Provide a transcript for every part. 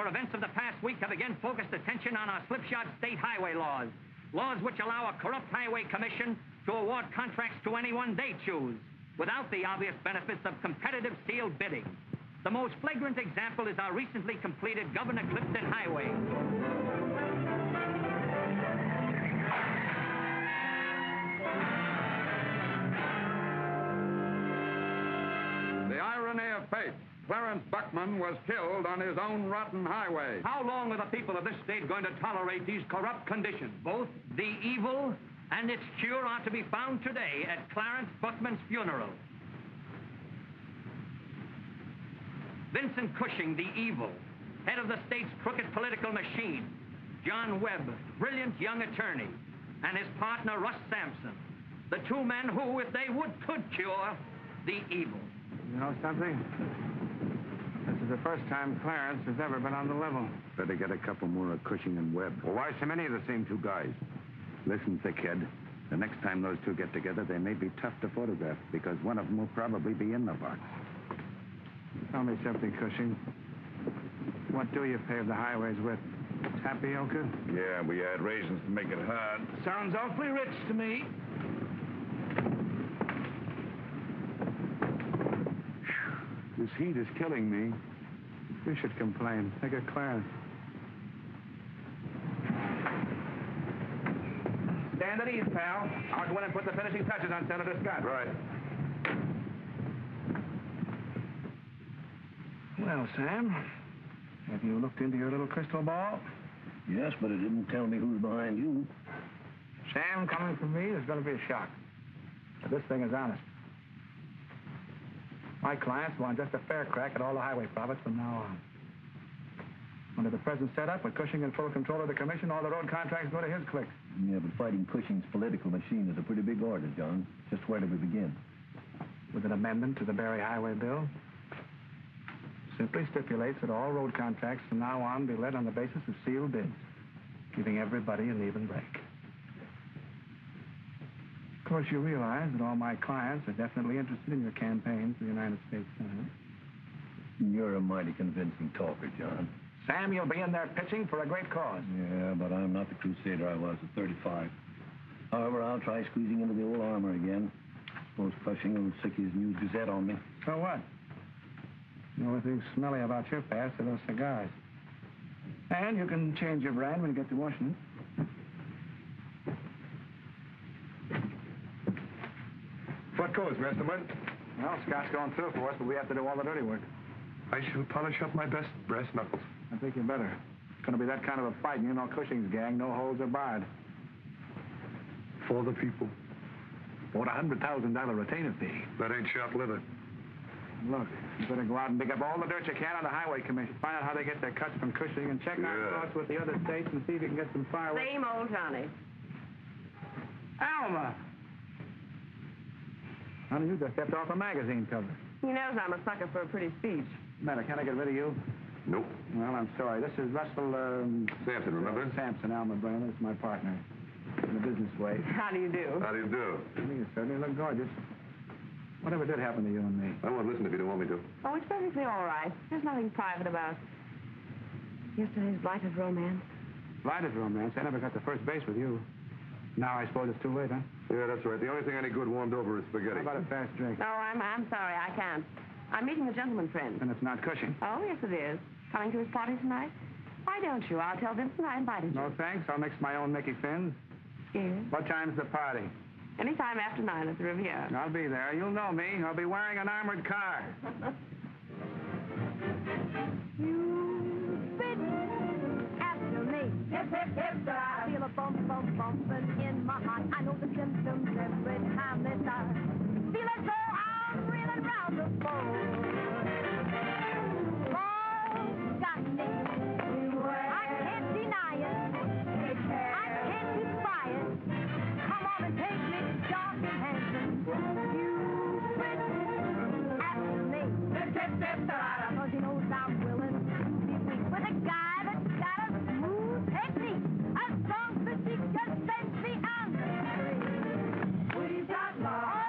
for events of the past week have again focused attention on our slipshod state highway laws. Laws which allow a corrupt highway commission to award contracts to anyone they choose, without the obvious benefits of competitive sealed bidding. The most flagrant example is our recently completed Governor-Clifton Highway. The irony of fate. Clarence Buckman was killed on his own rotten highway. How long are the people of this state going to tolerate these corrupt conditions? Both the evil and its cure are to be found today at Clarence Buckman's funeral. Vincent Cushing, the evil, head of the state's crooked political machine. John Webb, brilliant young attorney, and his partner, Russ Sampson. The two men who, if they would, could cure the evil. You know something? This is the first time Clarence has ever been on the level. Better get a couple more of Cushing and Webb. Well, why so many of the same two guys? Listen, thickhead. The next time those two get together, they may be tough to photograph, because one of them will probably be in the box. Tell me something, Cushing. What do you pave the highways with? Tapioca? Yeah, we had raisins to make it hard. Sounds awfully rich to me. This heat is killing me. You should complain. Take a Clarence. Stand at ease, pal. I'll go in and put the finishing touches on Senator Scott. Right. Well, Sam, have you looked into your little crystal ball? Yes, but it didn't tell me who's behind you. Sam, coming from me, is going to be a shock. But this thing is honest. My clients want just a fair crack at all the highway profits from now on. Under the present setup, with Cushing in full control of the commission, all the road contracts go to his clique. Yeah, but fighting Cushing's political machine is a pretty big order, John. Just where do we begin? With an amendment to the Berry Highway Bill. Simply stipulates that all road contracts from now on be let on the basis of sealed bids, giving everybody an even break. Of course, you realize that all my clients are definitely interested in your campaign for the United States Senate. You're a mighty convincing talker, John. Sam, you'll be in there pitching for a great cause. Yeah, but I'm not the crusader I was at 35. However, I'll try squeezing into the old armor again. Suppose Cushing will sick his new Gazette on me. So what? The only thing smelly about your past are those cigars. And you can change your brand when you get to Washington. What goes, Masterman? Well, Scott's going through for us, but we have to do all the dirty work. I shall polish up my best brass knuckles. I think you better. It's going to be that kind of a fight, and you know Cushing's gang, no holds are barred. For the people. About a $100,000 retainer fee. That ain't short-lived. Look, you better go out and dig up all the dirt you can on the Highway Commission. Find out how they get their cuts from Cushing and check out across with the other states and see if you can get some fireworks. Same old Johnny. Alma! Honey, you just stepped off a magazine cover. He knows I'm a sucker for a pretty speech. Matter, can I get rid of you? Nope. Well, I'm sorry. This is Russell, Sampson, remember? Sampson, Alma Brehmer. It's my partner. In the business way. How do you do? How do you do? You certainly look gorgeous. Whatever did happen to you and me? I won't listen if you don't want me to. Oh, it's perfectly all right. There's nothing private about yesterday's blighted romance. Blighted romance? I never got to first base with you. Now I suppose it's too late, huh? Yeah, that's right. The only thing any good warmed over is spaghetti. How about a fast drink? No, I'm sorry, I can't. I'm meeting a gentleman friend. And it's not Cushing. Oh, yes, it is. Coming to his party tonight? Why don't you? I'll tell Vincent I invited you. No, thanks. I'll mix my own Mickey Fins. Yes. What time's the party? Anytime after 9 at the Riviera. I'll be there. You'll know me. I'll be wearing an armored car. You fit after me. Hip, hip, hip, I feel a bump, bump, bumping in my heart. I know the symptoms every time they start. Feel as though I'm reeling round the floor. Oh, got me. I can't deny it. I can't keep quiet. Come on and take me, dark and handsome. You fit after me. Hip, hip, hip, cause he knows I'm willing to be weak with a guy that's got a smooth technique. A strong physique just sends me on the street. We've got love.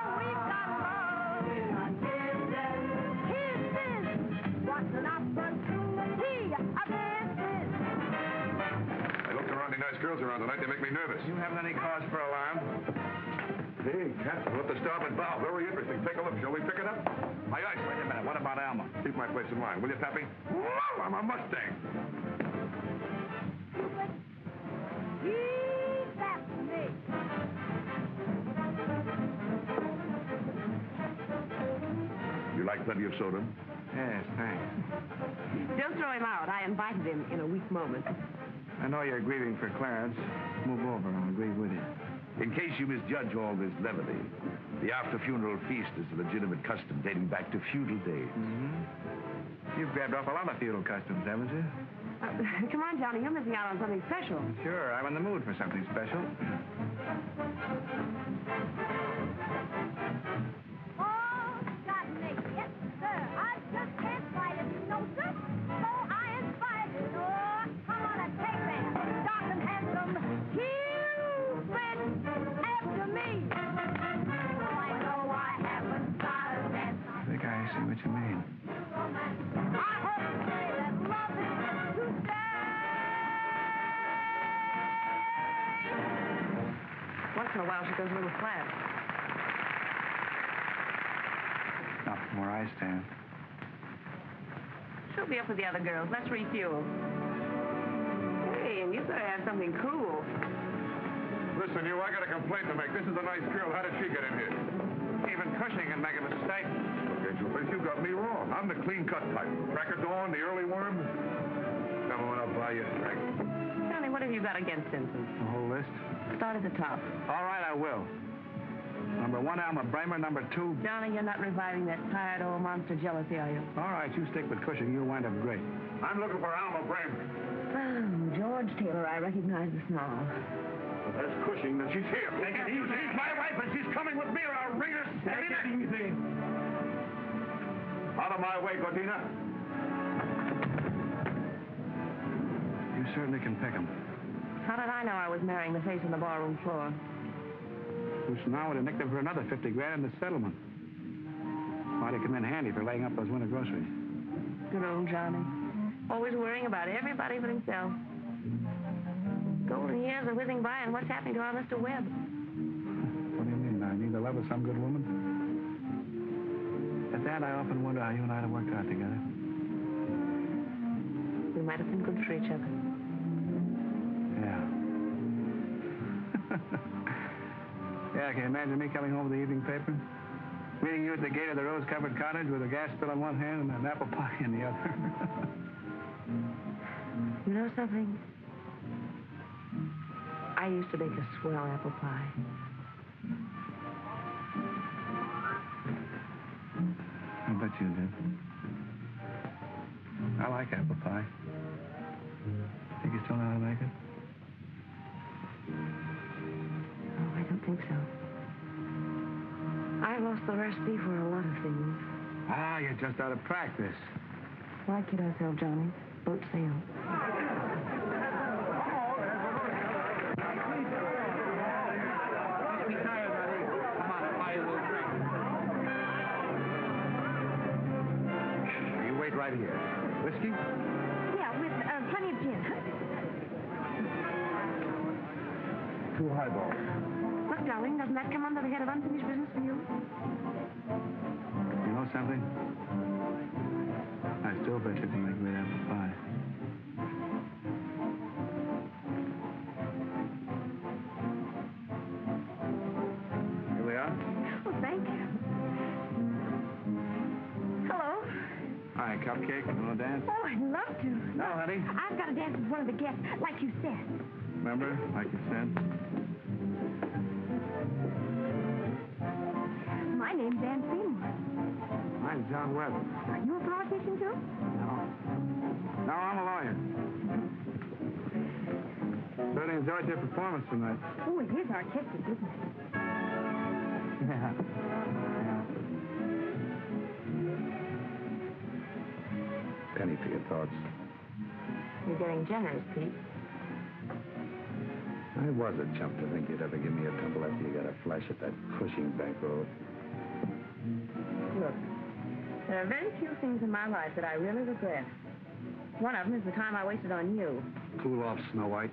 girls around tonight. They make me nervous. You haven't any cause for alarm? Hey, Captain, we're at the starboard bow. Very interesting. Take a look. Shall we pick it up? Aye, aye. Wait a minute. What about Alma? Keep my place in mind, will you, Pappy? Whoa, I'm a Mustang. Keep that for me. You like plenty of soda? Yes, thanks. Don't throw him out. I invited him in a weak moment. I know you're grieving for Clarence. Move over. I'll grieve with you. In case you misjudge all this levity, the after-funeral feast is a legitimate custom dating back to feudal days. Mm-hmm. You've grabbed off a lot of feudal customs, haven't you? Come on, Johnny. You're missing out on something special. Sure, I'm in the mood for something special. Oh, got me. Yes, sir. I just can't fight it, no, sir. So I inspired you. Oh, come on and take that. Dark and handsome. Cupid after me. I know I haven't got a dance. I think I see what you mean. I hope to say that love is to stay. Once in a while, she goes a little flat. Not from where I stand. She'll be up with the other girls. Let's refuel. Hey, and you better have something cool. Listen, you, I got a complaint to make. This is a nice girl. How did she get in here? Even Cushing can make a mistake. Okay, Truex, you got me wrong. I'm the clean-cut type. Crack of dawn, the early worm. Come on, I'll buy you a drink. Johnny, what have you got against Vincent? The whole list? Start at the top. All right, I will. Number 1, Alma Brehmer. Number 2... Johnny, you're not reviving that tired old monster jealousy, are you? All right, you stick with Cushing. You'll wind up great. I'm looking for Alma Brehmer. Oh, George Taylor, I recognize the snarl. Well, there's Cushing, and she's here. Take it easy. She's my wife, and she's coming with me, or I'll ring her. Take it easy. Out of my way, Godena. You certainly can pick 'em. How did I know I was marrying the face on the barroom floor? Which now would have nicked him for another 50 grand in the settlement. Might have come in handy for laying up those winter groceries. Good old Johnny. Always worrying about everybody but himself. Golden years are whizzing by, and what's happening to our Mr. Webb? What do you mean? I need the love of some good woman? At that, I often wonder how you and I have worked out together. We might have been good for each other. Yeah. Yeah, can you imagine me coming home with the evening paper? Meeting you at the gate of the rose-covered cottage with a gas bill in one hand and an apple pie in the other. You know something? I used to bake a swell apple pie. I bet you did. I like apple pie. Think you still know how to make it? Oh, I don't think so. I lost the recipe for a lot of things. Ah, you're just out of practice. Why kid ourselves, Johnny? Boat sail. Be tired, honey. Come on, I'll buy you a little drink. You wait right here. Whiskey? Yeah, with plenty of gin. 2 highballs. Look, darling, doesn't that come under the head of unfinished business for you? You know something? I still bet you can make great apple pie. Here we are. Oh, thank you. Hello. Hi, cupcake. You want to dance? Oh, I'd love to. No, honey. I've got to dance with one of the guests, like you said. Remember, like you said? My name's Ann Seymour. Mine's John Webb. Are you a politician, too? No, I'm a lawyer. Really enjoyed your performance tonight. Oh, it is artistic, isn't it? Yeah. Penny for your thoughts. You're getting generous, Pete. I was a chump to think you'd ever give me a tumble after you got a flash at that Cushing bankroll. Look, there are very few things in my life that I really regret. One of them is the time I wasted on you. Cool off, Snow White.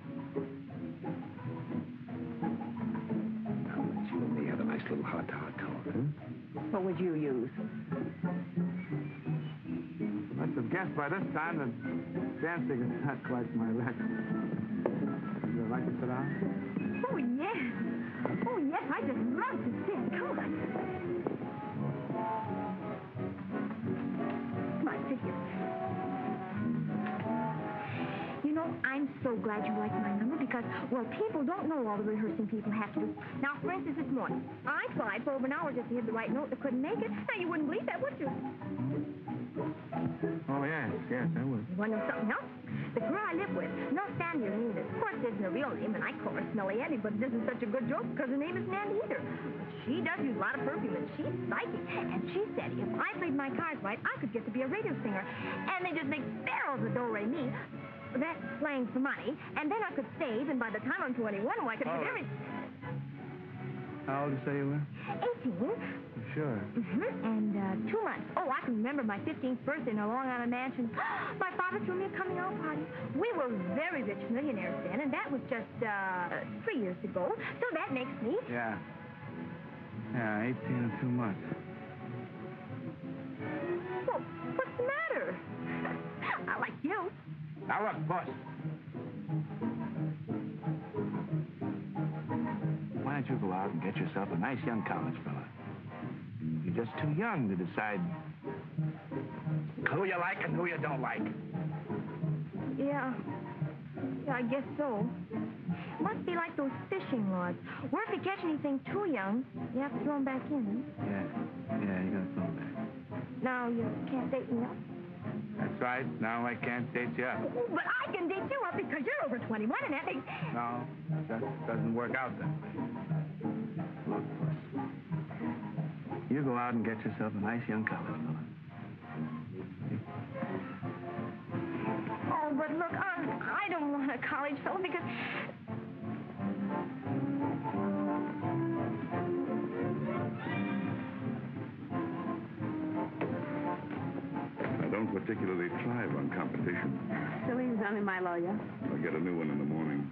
hot. What would you use? Must have guessed by this time that dancing is not quite my record. Would you like to sit down? Oh, yes. Oh, yes, I just love to sit. Come on. Come on, sit here. You know, I'm so glad you like my number because, well, people don't know all the rehearsing people have to do. Now, for instance, this morning, I tried for over an hour just to hit the right note and couldn't make it. Now, you wouldn't believe that, would you? Oh, yes, I would. You want to know something else? The girl I live with, no Sandy or neither. Of course, isn't a real name, and I call her Smelly Eddie, but it isn't such a good joke because her name isn't Andy either. But she does use a lot of perfume, and she's psychic. And she said if I played my cards right, I could get to be a radio singer. And they just make barrels of do-re-mi. That's playing for money. And then I could save, and by the time I'm 21, I could get everything. How old did you say you were? 18. Sure. And 2 months. Oh, I can remember my 15th birthday in a Long Island mansion. My father threw me a coming-out party. We were very rich millionaires then, and that was just 3 years ago. So that makes me... Yeah, 18 and 2 months. Well, what's the matter? I like you. Now look, boss. Why don't you go out and get yourself a nice young college fella? You're just too young to decide who you like and who you don't like. Yeah, I guess so. Must be like those fishing rods. Where if you catch anything too young, you have to throw them back in. Yeah, you gotta throw them back. Now you can't date me up. That's right. Now I can't date you up. But I can date you up because you're over 21 and that makes... No, that doesn't work out that way. Look, Puss. You go out and get yourself a nice young college fella. Oh, but look, I don't want a college fellow because... I don't particularly thrive on competition. So he's only my lawyer. I'll get a new one in the morning.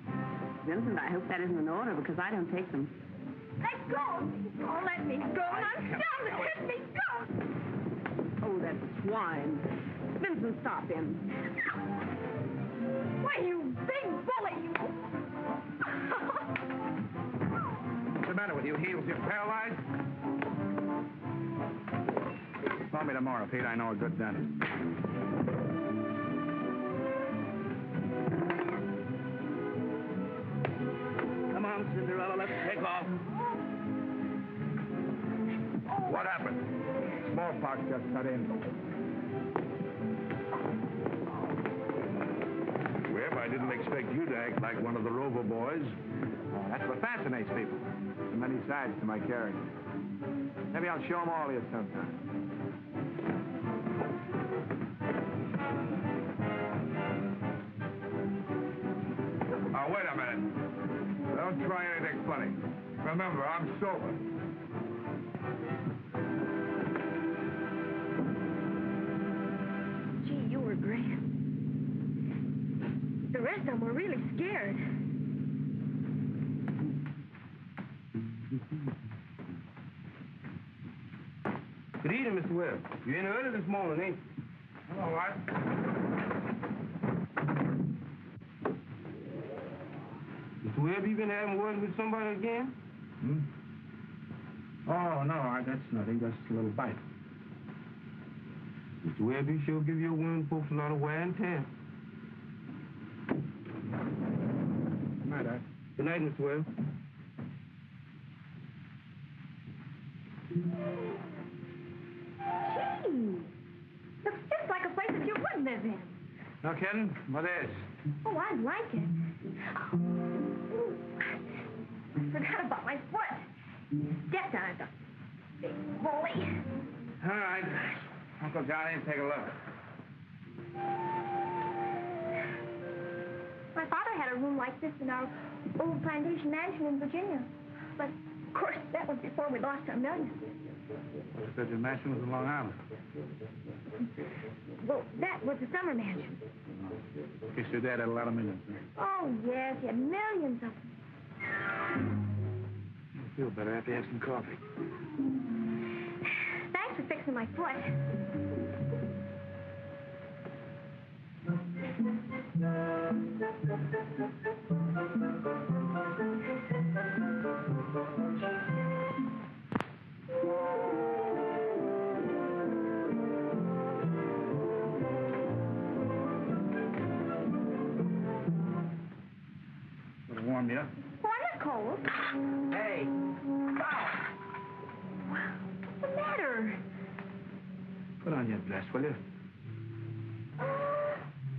Vincent, I hope that isn't in order because I don't take them. Let go! Oh, let me go! I'm done! Let me go! Oh, that swine. Vincent, stop him. Why, you big bully, you... What's the matter with you, heels? You're paralyzed? Call me tomorrow, Pete. I know a good dentist. Come on, Cinderella. Let's take off. What happened? Smallpox just cut in. Webb, I didn't expect you to act like one of the Rover boys. That's what fascinates people. There are many sides to my character. Maybe I'll show them all to you sometime. Now, wait a minute. Don't try anything funny. Remember, I'm sober. Gee, you were great. The rest of them were really scared. Good evening, Mr. Webb. You in early this morning, ain't you? Hello, what? Mr. Webb, you been having words with somebody again? Oh, no, that's nothing. Just a little bite. Mr. Webb, you sure give your women folks a lot of wear and tear. Good night, Art. Good night, Mr. Webb. Gee, looks just like a place that you would live in. No kidding? What is? Oh, I'd like it. Oh, I forgot about my foot. Stepped on it, the big bully. All right. Uncle Johnny, take a look. My father had a room like this in our old plantation mansion in Virginia. But, of course, that was before we lost our millions. You said your mansion was in Long Island. Well, that was the summer mansion. Guess your dad had a lot of millions. Oh, yes, he had millions of them. Feel better after you have some coffee. Thanks for fixing my foot. It'll warm you up. Well, I'm not cold. Hey! What's the matter? Put on your dress, will you?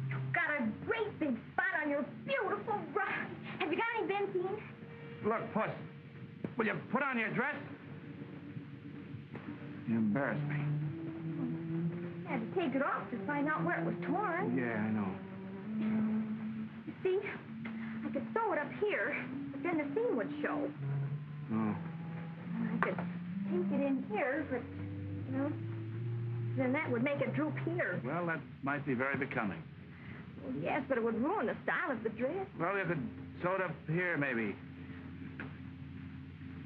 You've got a great big spot on your beautiful bra. Have you got any benzene? Look, Puss, will you put on your dress? You embarrass me. I had to take it off to find out where it was torn. Yeah, I know. You see, I could sew it up here, but then the seam would show. Oh. I could take it in here, but, then that would make it droop here. Well, that might be very becoming. Well, yes, but it would ruin the style of the dress. Well, you could sew it up here, maybe.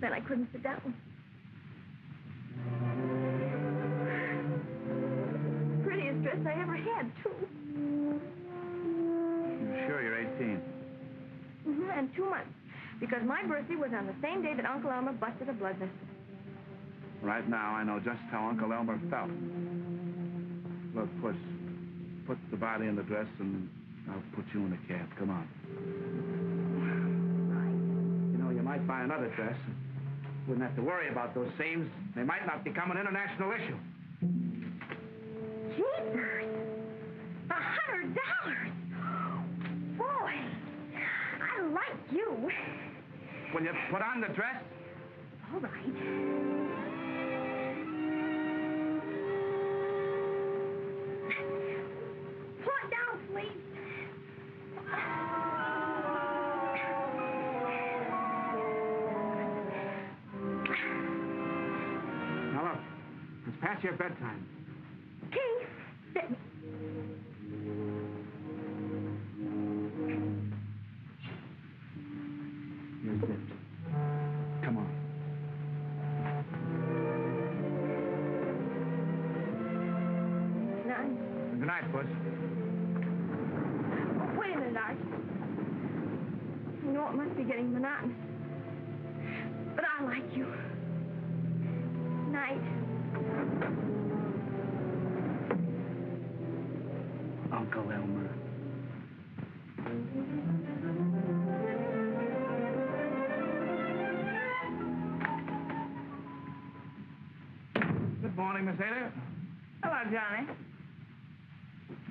Then I couldn't sit down. Prettiest dress I ever had, too. You're sure you're 18? And 2 months. Because my birthday was on the same day that Uncle Alma busted a blood vessel. Right now, I know just how Uncle Elmer felt. Look, Puss, put the body in the dress, and I'll put you in the cab. Come on. You know, you might buy another dress. Wouldn't have to worry about those seams. They might not become an international issue. Jeepers! $100! Boy, I like you. Will you put on the dress? All right. Pull it down, please. Now, look. It's past your bedtime. Okay. Sit. You're zipped. Come on. None. Good night, Puss. Oh, wait a minute, Art. You know, it must be getting monotonous. But I like you. Night. Uncle Elmer. Good morning, Miss Ater. Hello, Johnny.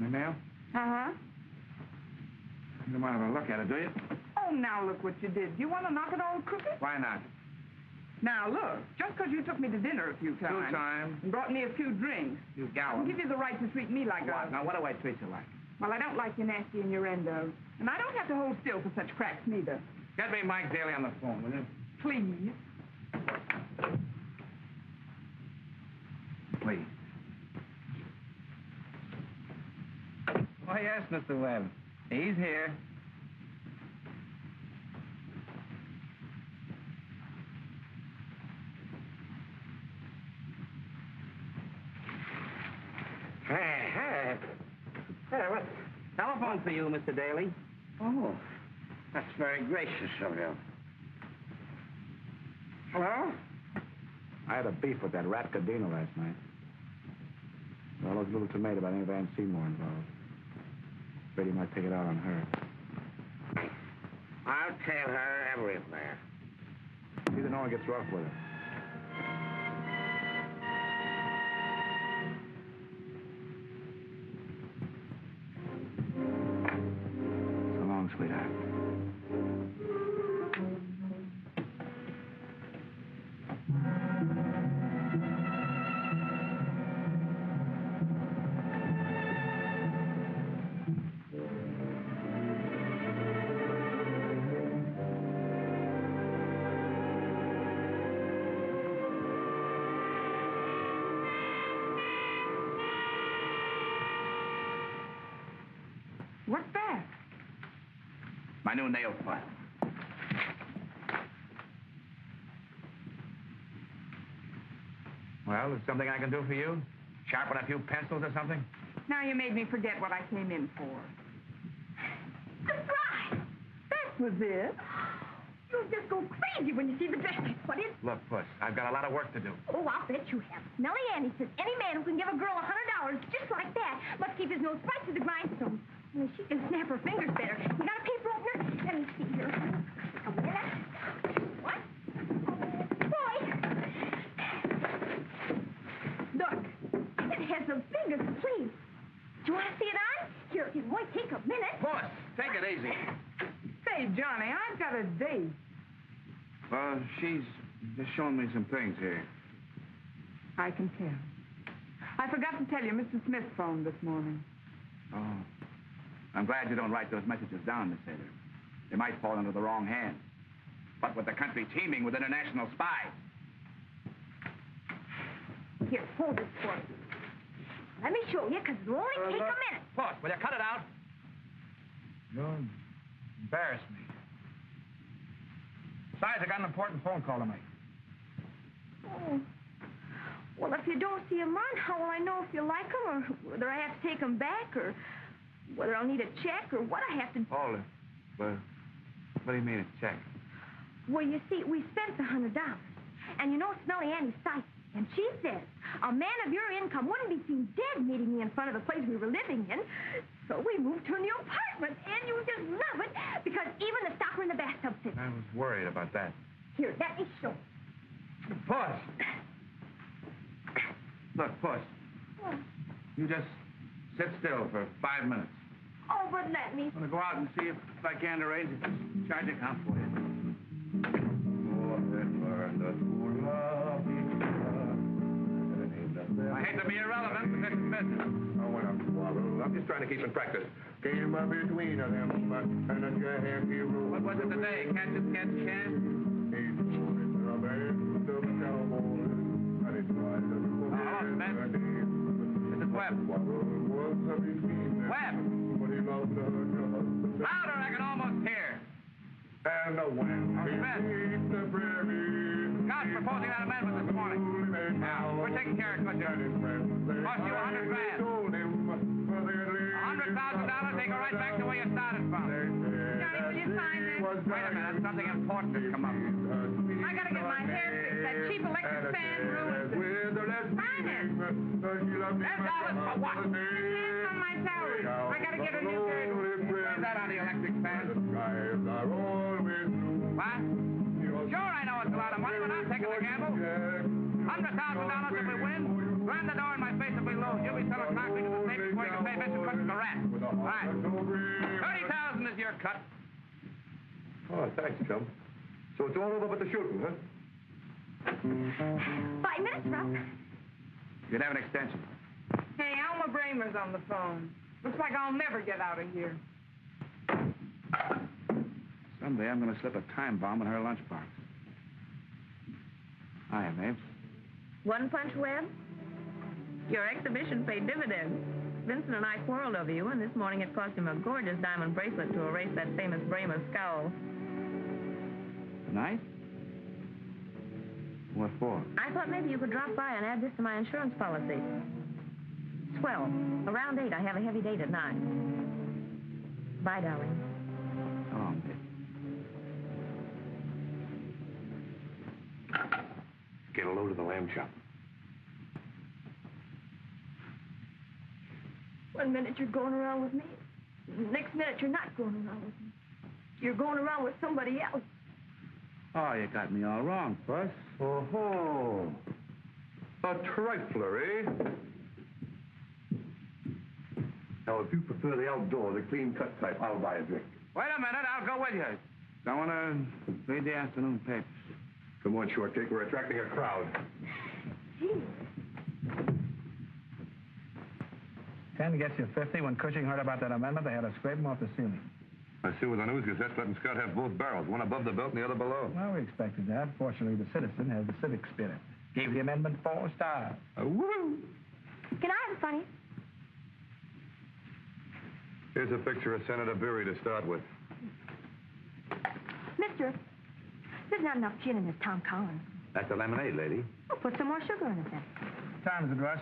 Any mail? Uh-huh. You don't want to have a look at it, do you? Oh, now look what you did. You want to knock it all crooked? Why not? Now, look, just because you took me to dinner a few times. 2 times. And brought me a few drinks. You I gal. don't give you the right to treat me like What? a... Now, what do I treat you like? Well, I don't like you nasty innuendo. And I don't have to hold still for such cracks, neither. Get me Mike Daley on the phone, will you? Please. Please. Oh, yes, Mr. Webb. He's here. Hey, what? Telephone for you, Mr. Daley. Oh, that's very gracious of you. Hello? I had a beef with that rat Godena last night. Well, I was a little timid about any of Aunt Seymour involved. Afraid he might take it out on her. I'll tell her everywhere. See that no one gets rough with her. So long, sweetheart. What's that? My new nail file. Well, is something I can do for you? Sharpen a few pencils or something? Now you made me forget what I came in for. Surprise! That was it. You'll just go crazy when you see the dress. What is... Look, Puss, I've got a lot of work to do. Oh, I'll bet you have. Smelly Annie says any man who can give a girl $100 just like that must keep his nose right to the grindstone. Only she can snap her fingers better. You got a paper opener? Let me see here. A minute. What? Boy! Look, it has the biggest sleeve. Do you want to see it on? Here, it won't take a minute. Puss, take it easy. Say, Johnny, I've got a date. Well, she's just showing me some things here. I can tell. I forgot to tell you, Mr. Smith phoned this morning. Oh. I'm glad you don't write those messages down, Miss Ater. They might fall into the wrong hands. What with the country teeming with international spies? Here, hold it for me. Let me show you, because it'll only take a minute. Puss, will you cut it out? You embarrass me. Besides, I got an important phone call to make. Oh. Well, if you don't see him on, how will I know if you like him, or whether I have to take him back, or whether I'll need a check, or what I have to... Hold it. Well, what do you mean a check? Well, you see, we spent the $100. And you know Smelly Annie's psychic. And she says a man of your income wouldn't be seen dead meeting me in front of the place we were living in. So we moved to a new apartment, and you just love it, because even the stopper in the bathtub fits. I was worried about that. Here, let me show you. Puss! Look, Puss. Oh. You just sit still for 5 minutes. Oh, but let me. I'm going to go out and see if I can arrange a charge account for you. I hate to be irrelevant, but this is business. I'm just trying to keep in practice. Came up between them and a jacky room. What was it today? Catch it, catch can? Hello, Smith. This is Webb. Webb! Louder, I can almost hear. And when God's proposing that amendment this morning. Now, we're taking care of Cushing. Cost you $100 grand. $100,000, they go right back to where you started from. Johnny, will you sign this? Wait a minute, something important has come up. I gotta get my hair fixed. That cheap electric fan ruins it. Sign it. $10 for what? It's on my salary. I gotta get a new girdle. Where's that on the electric fan? What? Sure, I know it's a lot of money, but I'm taking the gamble. $100,000 if we win. Slam the door in my face if we lose. You'll be selling concrete to the state before you can pay Vincent Cushing the rent. All right. $30,000 is your cut. Oh, thanks, chum. So it's all over but the shooting, huh? 5 minutes, Russ. You'd have an extension. Hey, Alma Brehmer's on the phone. Looks like I'll never get out of here. Someday I'm going to slip a time bomb in her lunchbox. Hiya, Mabes. One punch, Webb? Your exhibition paid dividends. Vincent and I quarreled over you, and this morning it cost him a gorgeous diamond bracelet to erase that famous Brehmer scowl. Nice? What for? I thought maybe you could drop by and add this to my insurance policy. Swell. Around 8, I have a heavy date at 9. Bye, darling. So long, babe. Get a load of the lamb chop. 1 minute you're going around with me. Next minute you're not going around with me. You're going around with somebody else. Oh, you got me all wrong, Puss. Oh-ho. A trifler, eh? Now, if you prefer the outdoor, the clean-cut type, I'll buy a drink. Wait a minute, I'll go with you. I want to read the afternoon papers. Come on, short cake, we're attracting a crowd. Gee. 10 gets you 50. When Cushing heard about that amendment, they had to scrape him off the ceiling. I see with the News Gazette letting Scott have both barrels, one above the belt and the other below. Well, we expected that. Fortunately, the Citizen has the civic spirit. Gave the amendment 4 stars. Woo! Can I have a funny? Here's a picture of Senator Beery to start with. Mister, there's not enough gin in this Tom Collins. That's a lemonade, lady. Well, put some more sugar in it then. Time is it, Russ?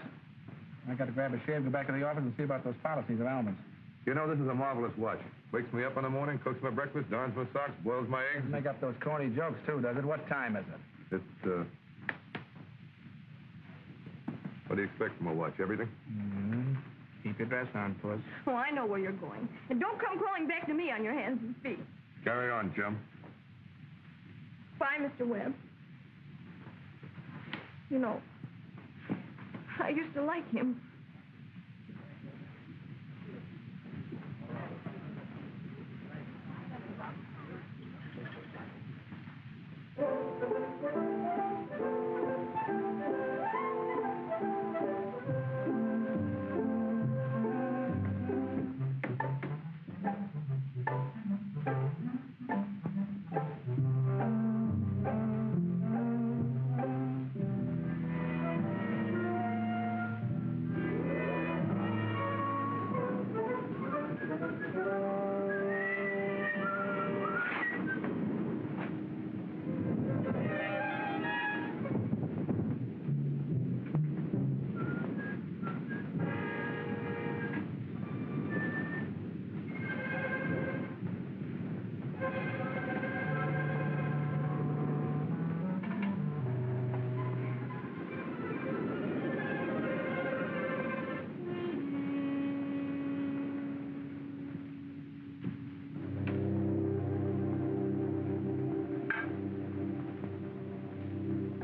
I got to grab a shave, go back to the office, and see about those policies of Alma's. You know, this is a marvelous watch. Wakes me up in the morning, cooks my breakfast, darns my socks, boils my eggs. Make up those corny jokes, too, does it? What time is it? It's, what do you expect from a watch? Everything? Mm-hmm. Keep your dress on, Puss. Oh, I know where you're going. And don't come crawling back to me on your hands and feet. Carry on, chum. Bye, Mr. Webb. You know, I used to like him.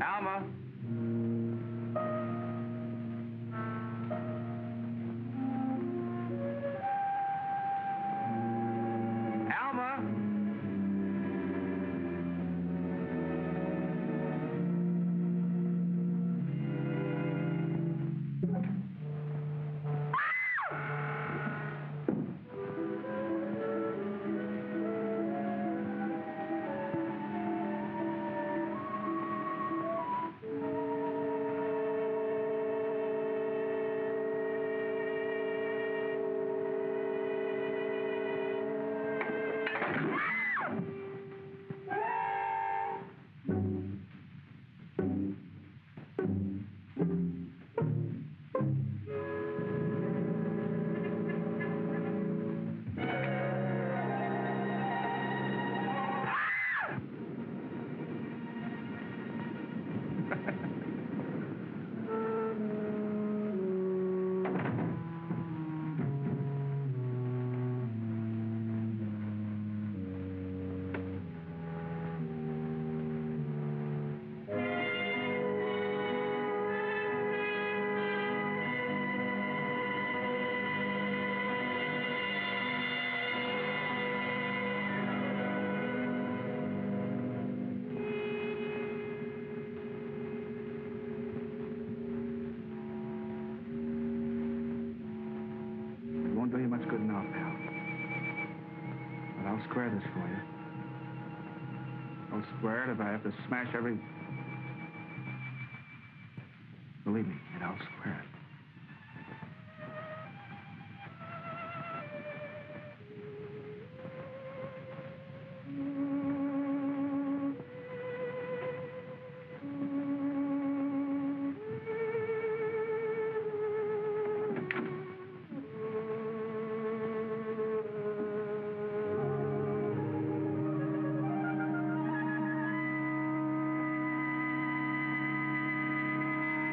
Alma. Alma. Won't do you much good now, pal. But I'll square this for you. I'll square it if I have to smash every... Believe me, kid, I'll square it.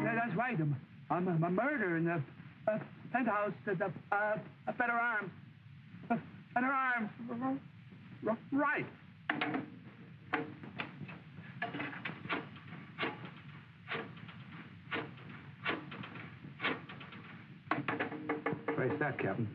That's right. A murder in the penthouse at the Better Arms. Better Arms. Right. Where's that, Captain?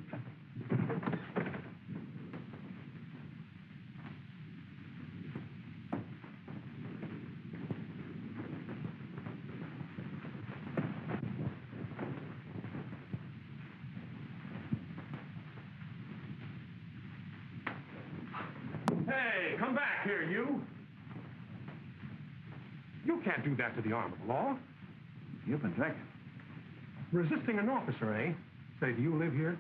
Hey, come back here, you. You can't do that to the arm of the law. You've been drinking. Resisting an officer, eh? Say, do you live here?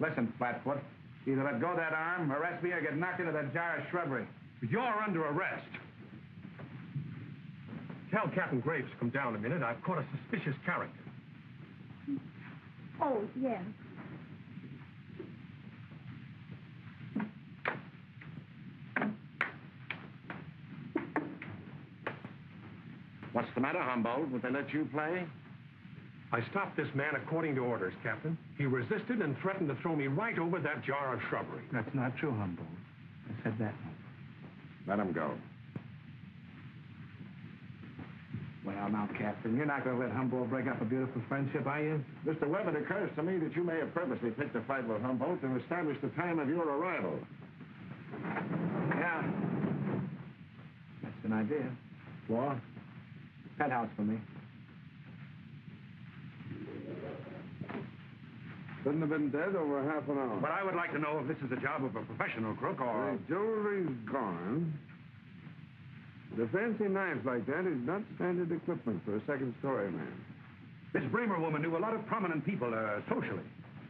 Listen, Flatfoot. Either let go that arm, arrest me, or get knocked into that jar of shrubbery. You're under arrest. Tell Captain Graves to come down a minute. I've caught a suspicious character. Oh, yes. What's the matter, Humboldt? Would they let you play? I stopped this man according to orders, Captain. He resisted and threatened to throw me right over that jar of shrubbery. That's not true, Humboldt. I said that. Let him go. Well, now, Captain, you're not going to let Humboldt break up a beautiful friendship, are you? Mr. Webb, it occurs to me that you may have purposely picked a fight with Humboldt to establish the time of your arrival. Yeah. That's an idea. What? Penthouse for me. Couldn't have been dead over half an hour. But I would like to know if this is the job of a professional crook or... The jewelry's gone. The fancy knives like that is not standard equipment for a second-story man. This Brehmer woman knew a lot of prominent people socially.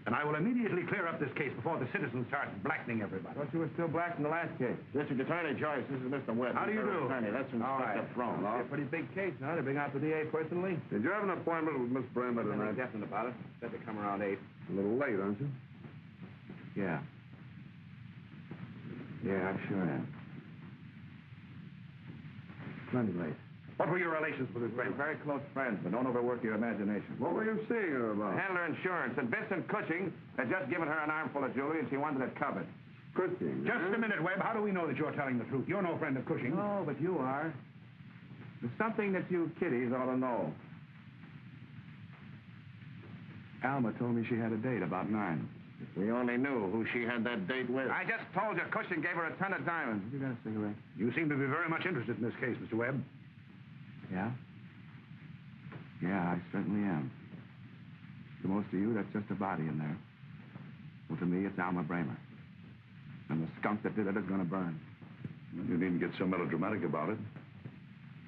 And I will immediately clear up this case before the citizens start blackening everybody. Thought you were still black in the last case. District Attorney Joyce, this is Mr. Webb. How do you do? Attorney. That's Inspector Fromm. It's a pretty big case now. They bring out the DA personally. Did you have an appointment with Miss Brehmer I'm tonight? definite about it. Said to come around 8. A little late, aren't you? Yeah. Yeah, I sure am. Plenty late. What were your relations with this We're Brehmer? very close friends, but don't overwork your imagination. What were you seeing her about? Handler Insurance, and Vincent Cushing had just given her an armful of jewelry, and she wanted it covered. Cushing. Just a minute, Webb. How do we know that you're telling the truth? You're no friend of Cushing. No, but you are. There's something that you kiddies ought to know. Alma told me she had a date about 9. If we only knew who she had that date with. I just told you Cushing gave her a ton of diamonds. Have you got a cigarette? You seem to be very much interested in this case, Mr. Webb. Yeah? Yeah, I certainly am. To most of you, that's just a body in there. Well, to me, it's Alma Brehmer. And the skunk that did it is going to burn. You needn't get so melodramatic about it.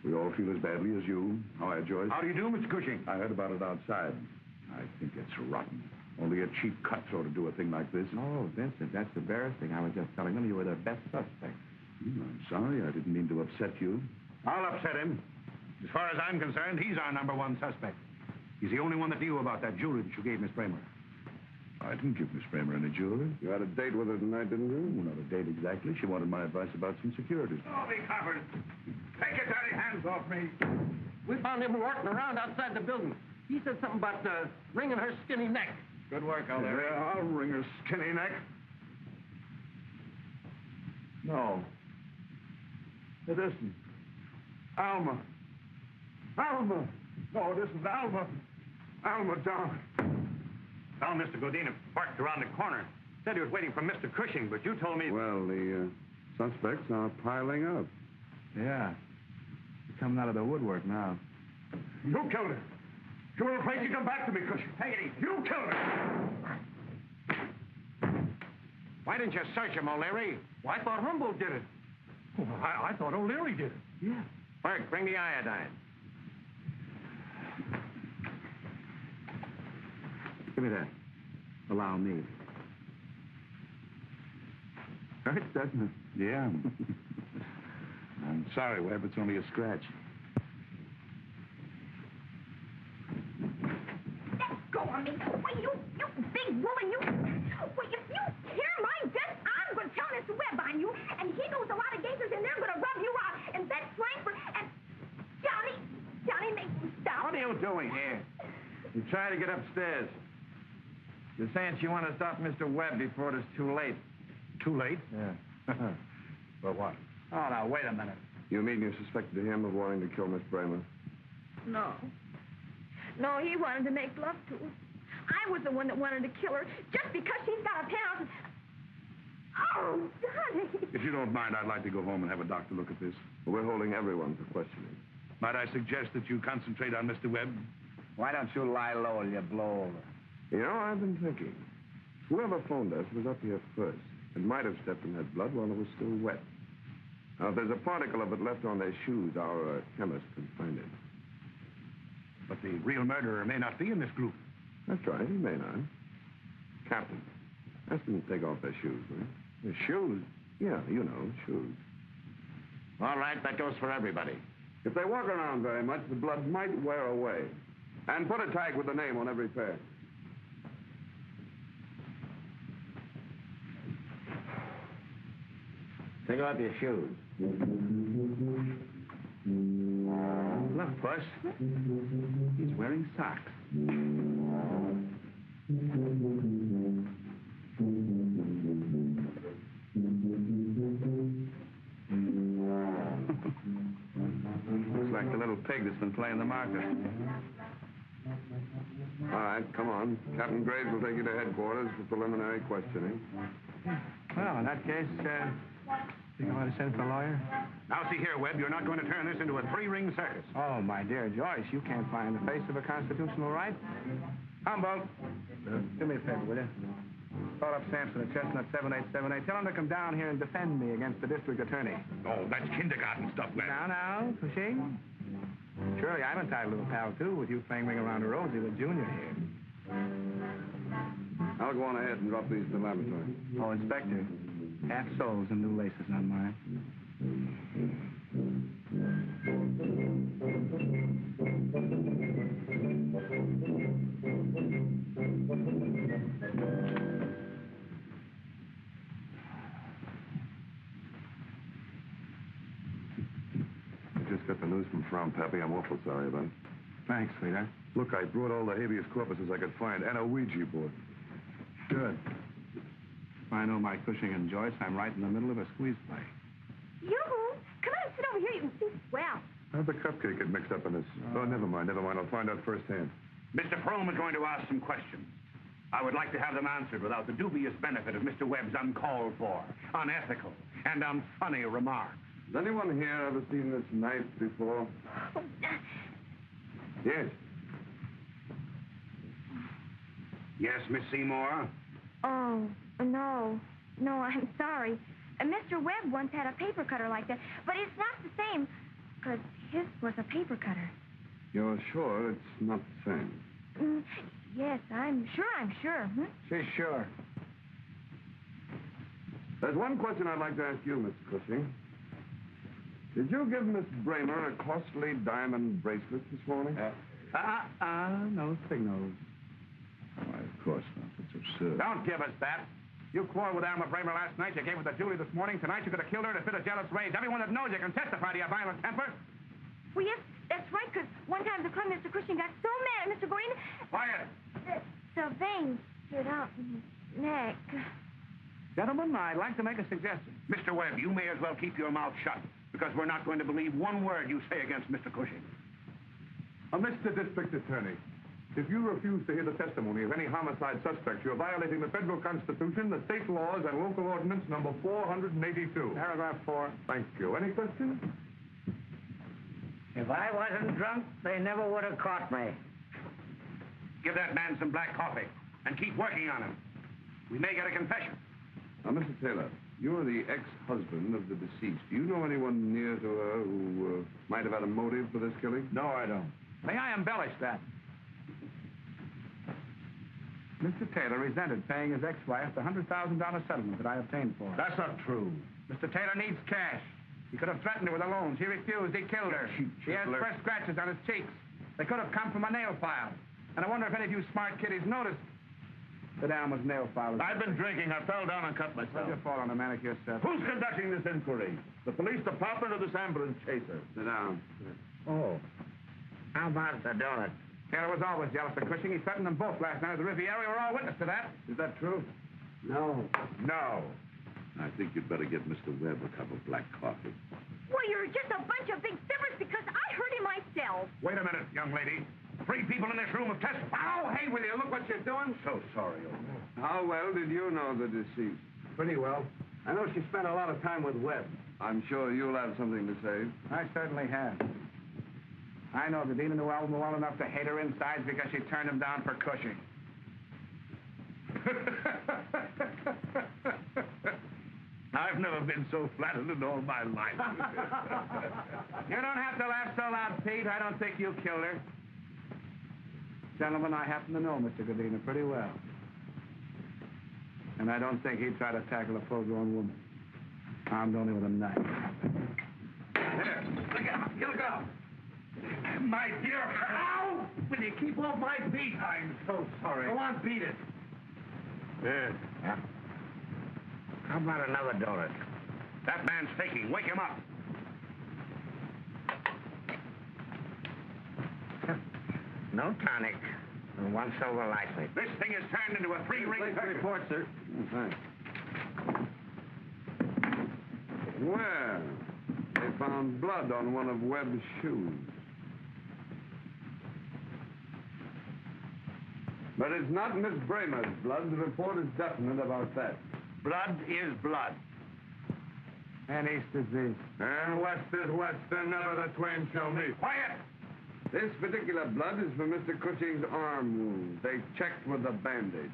We all feel as badly as you. How are you, Joyce? How do you do, Mr. Cushing? I heard about it outside. I think it's rotten. Only a cheap cutthroat to do a thing like this. Oh, Vincent, that's embarrassing. I was just telling them you were their best suspect. I'm sorry. I didn't mean to upset you. I'll upset him. As far as I'm concerned, he's our #1 suspect. He's the only one that knew about that jewelry that you gave Miss Brehmer. I didn't give Miss Brehmer any jewelry. You had a date with her tonight, didn't you? Not a date exactly. She wanted my advice about some securities. Oh, be covered. Take your dirty hands off me. We found him walking around outside the building. He said something about wringing her skinny neck. Good work, O'Leary. Yeah, I'll wring her skinny neck. No. It isn't. Alma. Alma. No, it isn't Alma. Alma, darling. Found Mr. Godena parked around the corner. Said he was waiting for Mr. Cushing, but you told me... Well, the suspects are piling up. Yeah. You're coming out of the woodwork now. You killed her. You were afraid to come back to me, Cushing. Take it easy. You killed her. Why didn't you search him, O'Leary? Well, I thought Humboldt did it. Oh, I thought O'Leary did it. Yeah. Burke, bring the iodine. Give me that. Allow me. Hurts, doesn't it? Yeah. I'm sorry, Webb. It's only a scratch. Let go of me. Wait, you big woman, you. Wait, if you tear my vest, I'm going to tell Mr. Webb on you, and he knows a lot of gangsters, and they're going to rub you out. And that's Frankfurt, and Johnny, make him stop. What are you doing here? You're trying to get upstairs. You're saying she wanted to stop Mr. Webb before it is too late. Too late? Yeah. For what? Oh, now, wait a minute. You mean you suspected him of wanting to kill Miss Brehmer? No. No, he wanted to make love to her. I was the one that wanted to kill her just because she's got a penthouse. Oh, Johnny. If you don't mind, I'd like to go home and have a doctor look at this. We're holding everyone for questioning. Might I suggest that you concentrate on Mr. Webb? Why don't you lie low and you blow over? You know, I've been thinking. Whoever phoned us was up here first and might have stepped in that blood while it was still wet. Now, if there's a particle of it left on their shoes, our chemist can find it. But the real murderer may not be in this group. That's right, he may not. Captain, ask them to take off their shoes, will you? The shoes? Yeah, you know, shoes. All right, that goes for everybody. If they walk around very much, the blood might wear away. And put a tag with the name on every pair. Take off your shoes. Look, Puss. He's wearing socks. Looks like the little pig that's been playing the market. All right, come on. Captain Graves will take you to headquarters for preliminary questioning. Well, in that case, you know what to send for a lawyer? Now, see here, Webb, you're not going to turn this into a three-ring circus. Oh, my dear Joyce, you can't find the face of a constitutional right. Humboldt, do me a favor, will you? Call up Sampson at Chestnut 7878. Tell him to come down here and defend me against the district attorney. Oh, that's kindergarten stuff, Webb. Now, Cushing. Surely I'm entitled to a pal, too, with you playing ring around a rosy with Junior here. I'll go on ahead and drop these to the laboratory. Oh, Inspector, half soles and new laces on mine. I just got the news from Fromm, Pappy. I'm awful sorry about it. Thanks, sweetheart. Look, I brought all the habeas corpuses I could find and a Ouija board. Good. If I know my Cushing and Joyce, I'm right in the middle of a squeeze play. Yoo-hoo! Come on, sit over here. You can see well. How'd the cupcake get mixed up in this? Oh, never mind. I'll find out firsthand. Mr. Fromm is going to ask some questions. I would like to have them answered without the dubious benefit of Mr. Webb's uncalled for, unethical, and unfunny remarks. Has anyone here ever seen this knife before? Yes. Yes, Miss Seymour? Oh, no. No, I'm sorry. Mr. Webb once had a paper cutter like that, but it's not the same, because his was a paper cutter. You're sure it's not the same? Yes, I'm sure. She's sure. There's one question I'd like to ask you, Miss Cushing. Did you give Miss Brehmer a costly diamond bracelet this morning? No signals. Why, of course not. It's absurd. Don't give us that. You quarreled with Alma Brehmer last night. You gave her the Julie this morning. Tonight you could have killed her in a fit of jealous rage. Everyone that knows you can testify to your violent temper. Well, yes, that's right, because one time the club, Mr. Cushing got so mad at Mr. Godena. Quiet. The veins stood out in his neck. Gentlemen, I'd like to make a suggestion. Mr. Webb, you may as well keep your mouth shut, because we're not going to believe one word you say against Mr. Cushing. Mr. District Attorney, if you refuse to hear the testimony of any homicide suspect, you're violating the federal constitution, the state laws, and local ordinance number 482. Paragraph 4. Thank you. Any questions? If I wasn't drunk, they never would have caught me. Give that man some black coffee, and keep working on him. We may get a confession. Now, Mr. Taylor, you're the ex-husband of the deceased. Do you know anyone near to her who might have had a motive for this killing? No, I don't. May I embellish that? Mr. Taylor resented paying his ex-wife the $100,000 settlement that I obtained for her. That's not true. Mr. Taylor needs cash. He could have threatened her with a loan. She refused. He killed her. She has fresh scratches on his cheeks. They could have come from a nail file. And I wonder if any of you smart kiddies noticed that Alma's nail file is... I've been drinking. I fell down and cut myself. How'd you fall on a manicure set? Who's conducting this inquiry? The police department or this ambulance chaser? Sit down. Oh. How about the donut? Taylor was always jealous of Cushing. He threatened them both last night at the Riviera. We were all witness to that. Is that true? No. No. I think you'd better get Mr. Webb a cup of black coffee. Well, you're just a bunch of big fibbers because I heard him myself. Wait a minute, young lady. 3 people in this room have testified. Oh, hey, will you look what you're doing? So sorry, old man. How well did you know the deceased? Pretty well. I know she spent a lot of time with Webb. I'm sure you'll have something to say. I certainly have. I know Godena knew Alma well enough to hate her insides because she turned him down for Cushing. I've never been so flattered in all my life. You don't have to laugh so loud, Pete. I don't think you killed her. Gentlemen, I happen to know Mr. Godena pretty well. And I don't think he'd try to tackle a full-grown woman, armed only with a knife. There. Look out. My dear... Ow! Will you keep off my feet? I'm so sorry. Go on, beat it. Yeah. How about another donut? That man's faking. Wake him up. No tonic. And one silver lightly. This thing is turned into a three-ring circus. Report, sir. Thanks. Well, they found blood on one of Webb's shoes. But it's not Miss Brehmer's blood. The report is definite about that. Blood is blood. And east is east. And west is west, and never the twain shall meet. Quiet! This particular blood is from Mr. Cushing's arm wound. They checked with a bandage.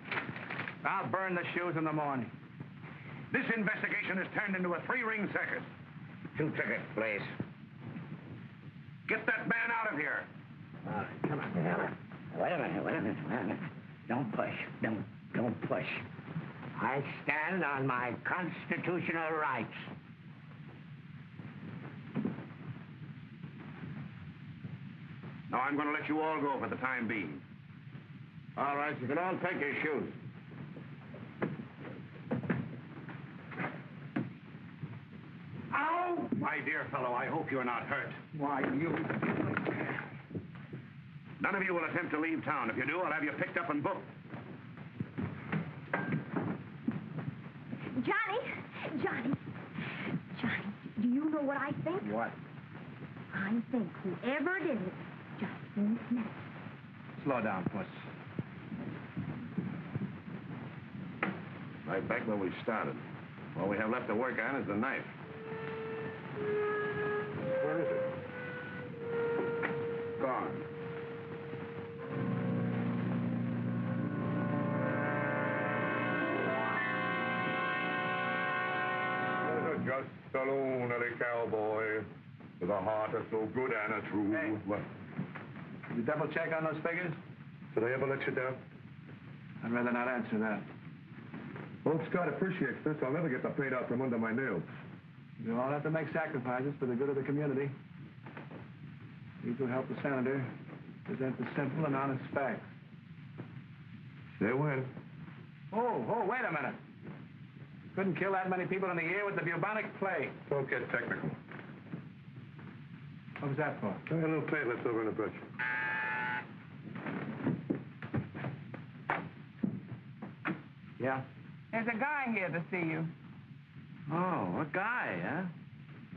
I'll burn the shoes in the morning. This investigation has turned into a three-ring circus. 2 tickets, please. Get that man out of here. All right, come on. Wait a minute. Don't push. Don't push. I stand on my constitutional rights. Now, I'm going to let you all go for the time being. All right, you can all take your shoes. Ow! My dear fellow, I hope you're not hurt. Why, you... None of you will attempt to leave town. If you do, I'll have you picked up and booked. Johnny, do you know what I think? What? I think whoever did it just won't know. Slow down, Puss. Right back where we started. All we have left to work on is the knife. Where is it? Gone. Just a lonely cowboy with a heart that's so good and a true. Hey. What? Did you double check on those figures? Did I ever let you down? I'd rather not answer that. Old Scott appreciates this. I'll never get the paint out from under my nails. You all have to make sacrifices for the good of the community. These will help the senator present the simple and honest facts. Say when. Oh, wait a minute. Couldn't kill that many people in a year with the bubonic plague. Don't get technical. What was that for? I got a little paint left over in the brush. Yeah? There's a guy here to see you. Oh, a guy, huh?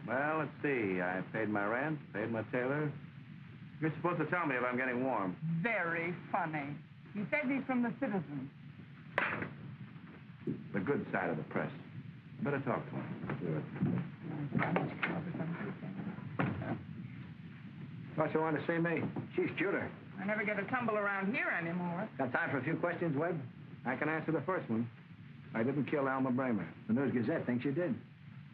Well, let's see. I paid my rent, paid my tailor. You're supposed to tell me if I'm getting warm. Very funny. He said he's from the Citizen. The good side of the press. Better talk to him. Thought you wanted to see me. She's cuter. I never get a tumble around here anymore. Got time for a few questions, Webb? I can answer the first one. I didn't kill Alma Brehmer. The News-Gazette thinks you did.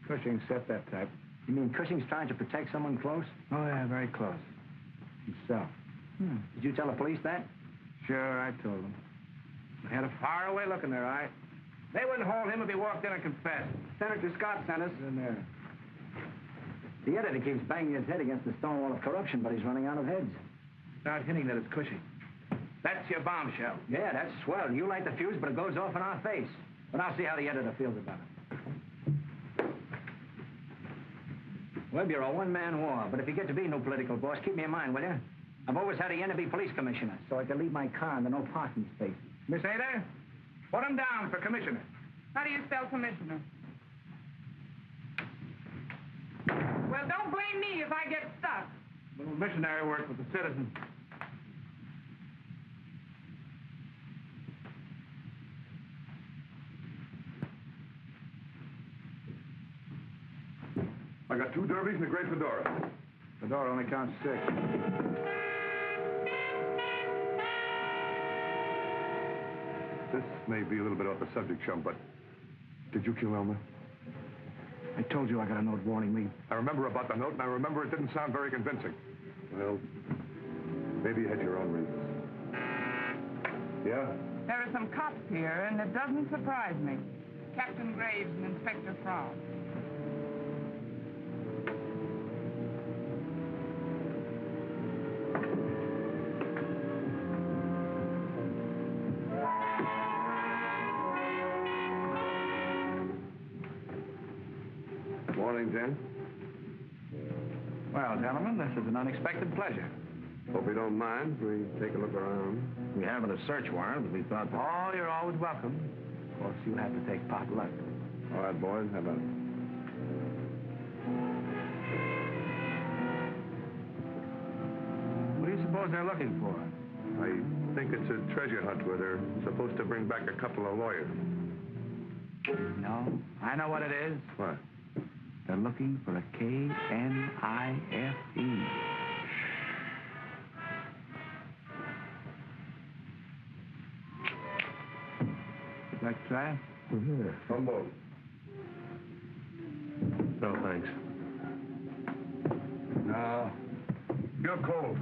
Cushing set that type. You mean Cushing's trying to protect someone close? Oh, yeah, very close. So? Did you tell the police that? Sure, I told them. I had a faraway look in their eye. They wouldn't hold him if he walked in and confessed. Senator Scott sent us. In there. The editor keeps banging his head against the stone wall of corruption, but he's running out of heads. Start hinting that it's Cushing. That's your bombshell. Yeah, that's swell. You light the fuse, but it goes off in our face. But I'll see how the editor feels about it. Webb, you're a one-man war, but if you get to be no political boss, keep me in mind, will you? I've always had a yen to be police commissioner, so I can leave my car in the no parking space. Miss Ater, put him down for commissioner. How do you spell commissioner? Well, don't blame me if I get stuck. Little missionary work with the Citizen. I got 2 derbies and a great fedora. Fedora only counts 6. This may be a little bit off the subject, chum, but did you kill Alma? I told you I got a note warning me. I remember about the note, and I remember it didn't sound very convincing. Well, maybe you had your own reasons. Yeah? There are some cops here, and it doesn't surprise me. Captain Graves and Inspector Fromm. Morning, Jen. Well, gentlemen, this is an unexpected pleasure. Hope you don't mind if we take a look around. We haven't a search warrant, but we thought that... Oh, you're always welcome. Of course, you have to take pot luck. All right, boys, how about it? What do you suppose they're looking for? I think it's a treasure hunt where they're supposed to bring back a couple of lawyers. No, I know what it is. What? They're looking for a K-N-I-F-E. Would you like to try it? Humboldt. No, thanks. No. You're cold.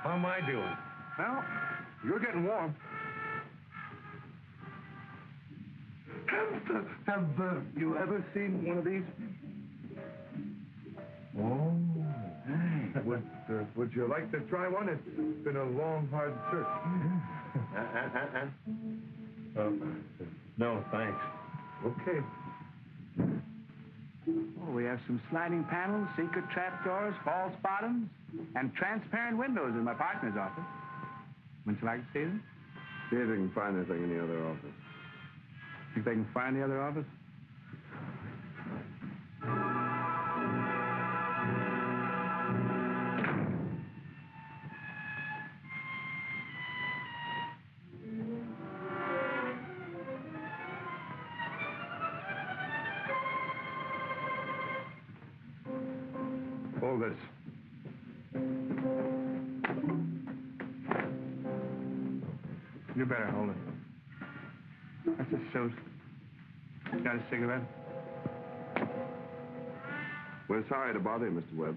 How am I doing? Well, you're getting warm. Have you ever seen one of these? Oh. Would you like to try one? It's been a long, hard search. No, thanks. Okay. Oh, we have some sliding panels, secret trapdoors, false bottoms, and transparent windows in my partner's office. Wouldn't you like to see them? See if you can find anything in the other office. Think they can find the other office? Hold this. You better hold it. That's a suit. Got a cigarette? We're sorry to bother you, Mr. Webb.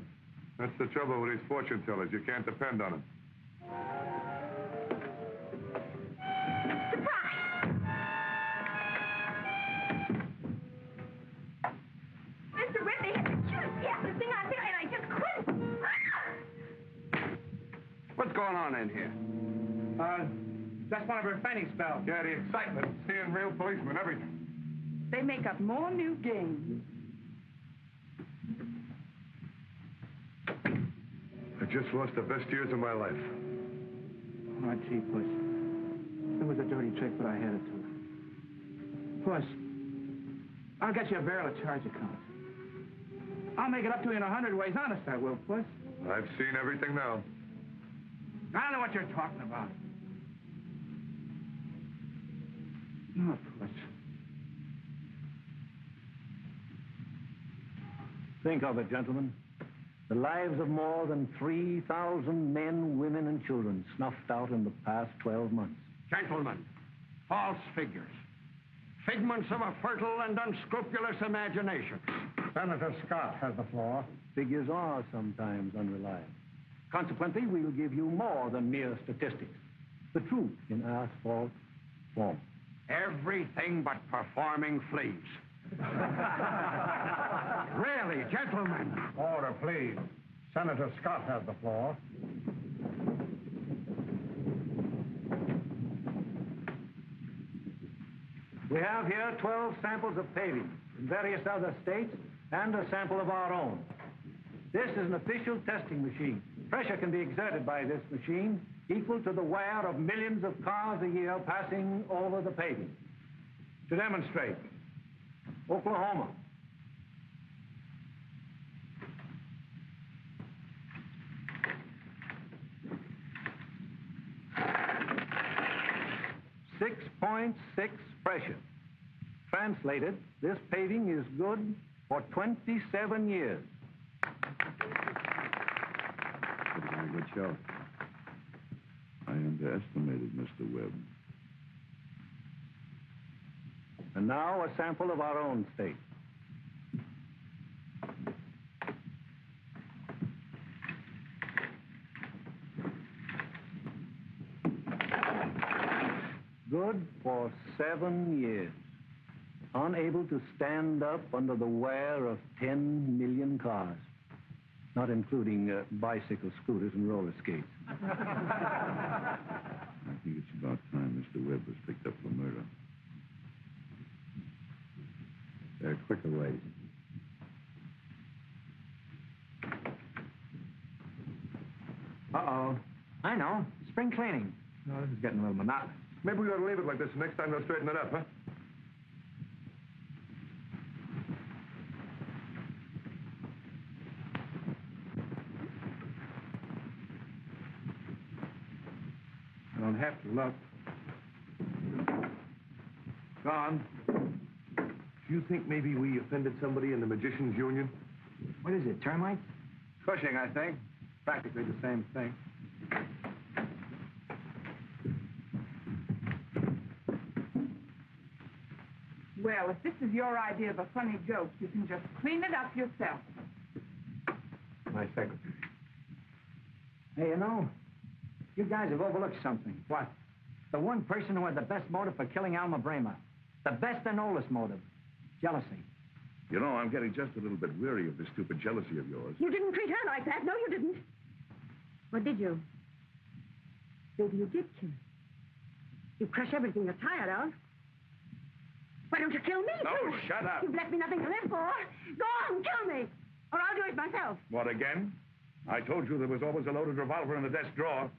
That's the trouble with these fortune tellers. You can't depend on them. Mr. Webb, they had the cutest cat thing out there, and I just couldn't. What's going on in here? That's one of her fainting spells. Yeah, the excitement of seeing real policemen, everything. They make up more new games. I just lost the best years of my life. All right, Chief, Puss. It was a dirty trick, but I had it to her. Puss, I'll get you a barrel of charge accounts. I'll make it up to you in 100 ways. Honest, I will, Puss. I've seen everything now. I don't know what you're talking about. No, Puss. Think of it, gentlemen. The lives of more than 3,000 men, women, and children snuffed out in the past 12 months. Gentlemen, false figures. Figments of a fertile and unscrupulous imagination. Senator Scott has the floor. Figures are sometimes unreliable. Consequently, we will give you more than mere statistics. The truth in asphalt form. Everything but performing fleas. Really, gentlemen. Order, please. Senator Scott has the floor. We have here 12 samples of paving in various other states and a sample of our own. This is an official testing machine. Pressure can be exerted by this machine equal to the wear of millions of cars a year passing over the paving. To demonstrate, Oklahoma. .6 pressure. Translated, this paving is good for 27 years. Put on a good show. I underestimated Mr. Webb. And now a sample of our own state. Good for 7 years. Unable to stand up under the wear of 10 million cars. not including bicycle scooters and roller skates. I think it's about time Mr. Webb was picked up for murder. There are quicker ways. Uh-oh. I know. Spring cleaning. Oh, this is getting a little monotonous. Maybe we ought to leave it like this. Next time they'll straighten it up, huh? I don't have to look. Don, do you think maybe we offended somebody in the Magicians' Union? What is it, termites? Cushing, I think. Practically the same thing. Well, if this is your idea of a funny joke, you can just clean it up yourself. My secretary. Hey, you know, you guys have overlooked something. What? The one person who had the best motive for killing Alma Brehmer. The best and oldest motive. Jealousy. You know, I'm getting just a little bit weary of this stupid jealousy of yours. You didn't treat her like that. No, you didn't. Or did you? Maybe you did kill her. You crush everything you're tired of. Why don't you kill me, No, too? shut up. You've left me nothing to live for. Go on, kill me. Or I'll do it myself. What, again? I told you there was always a loaded revolver in the desk drawer.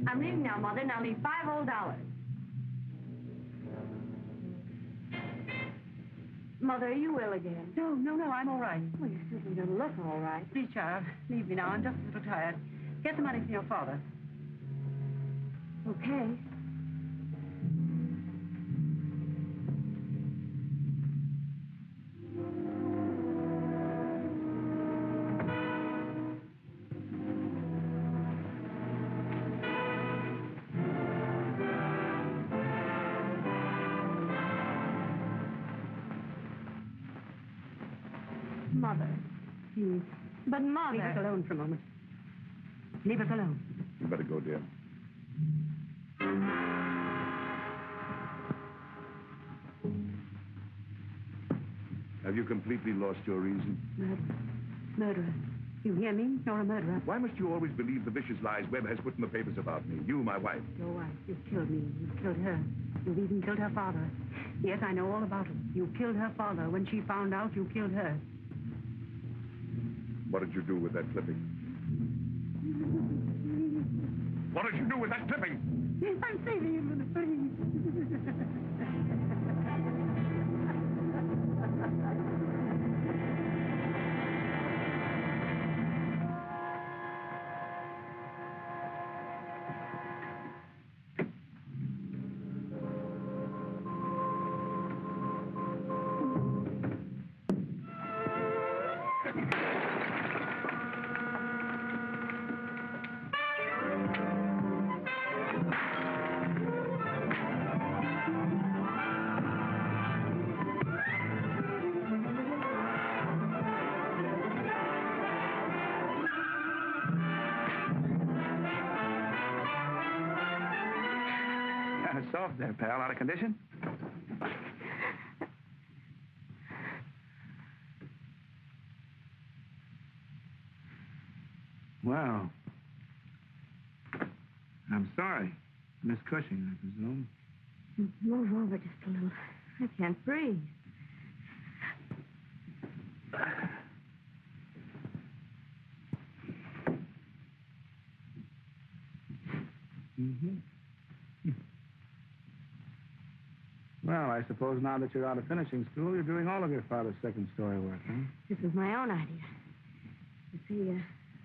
I'm leaving now, Mother, and I'll need $5 old. Mother, are you ill again? No, I'm all right. Well, you certainly don't look all right. Please, child, leave me now. I'm just a little tired. Get the money from your father. Okay. Mother. But, Mother... Leave us alone for a moment. Leave us alone. You better go, dear. Have you completely lost your reason? Murderer. You hear me? You're a murderer. Why must you always believe the vicious lies Webb has put in the papers about me? You, my wife. Your wife. You've killed me. You've killed her. You've even killed her father. Yes, I know all about it. You killed her father. When she found out, you killed her. What did you do with that clipping? What did you do with that clipping? I'm saving you from the police. Soft there, pal. Out of condition? Well, I'm sorry. Miss Cushing, I presume. Move over just a little. I can't breathe. Mm-hmm. Well, I suppose now that you're out of finishing school, you're doing all of your father's second-story work, huh? This was my own idea. You see,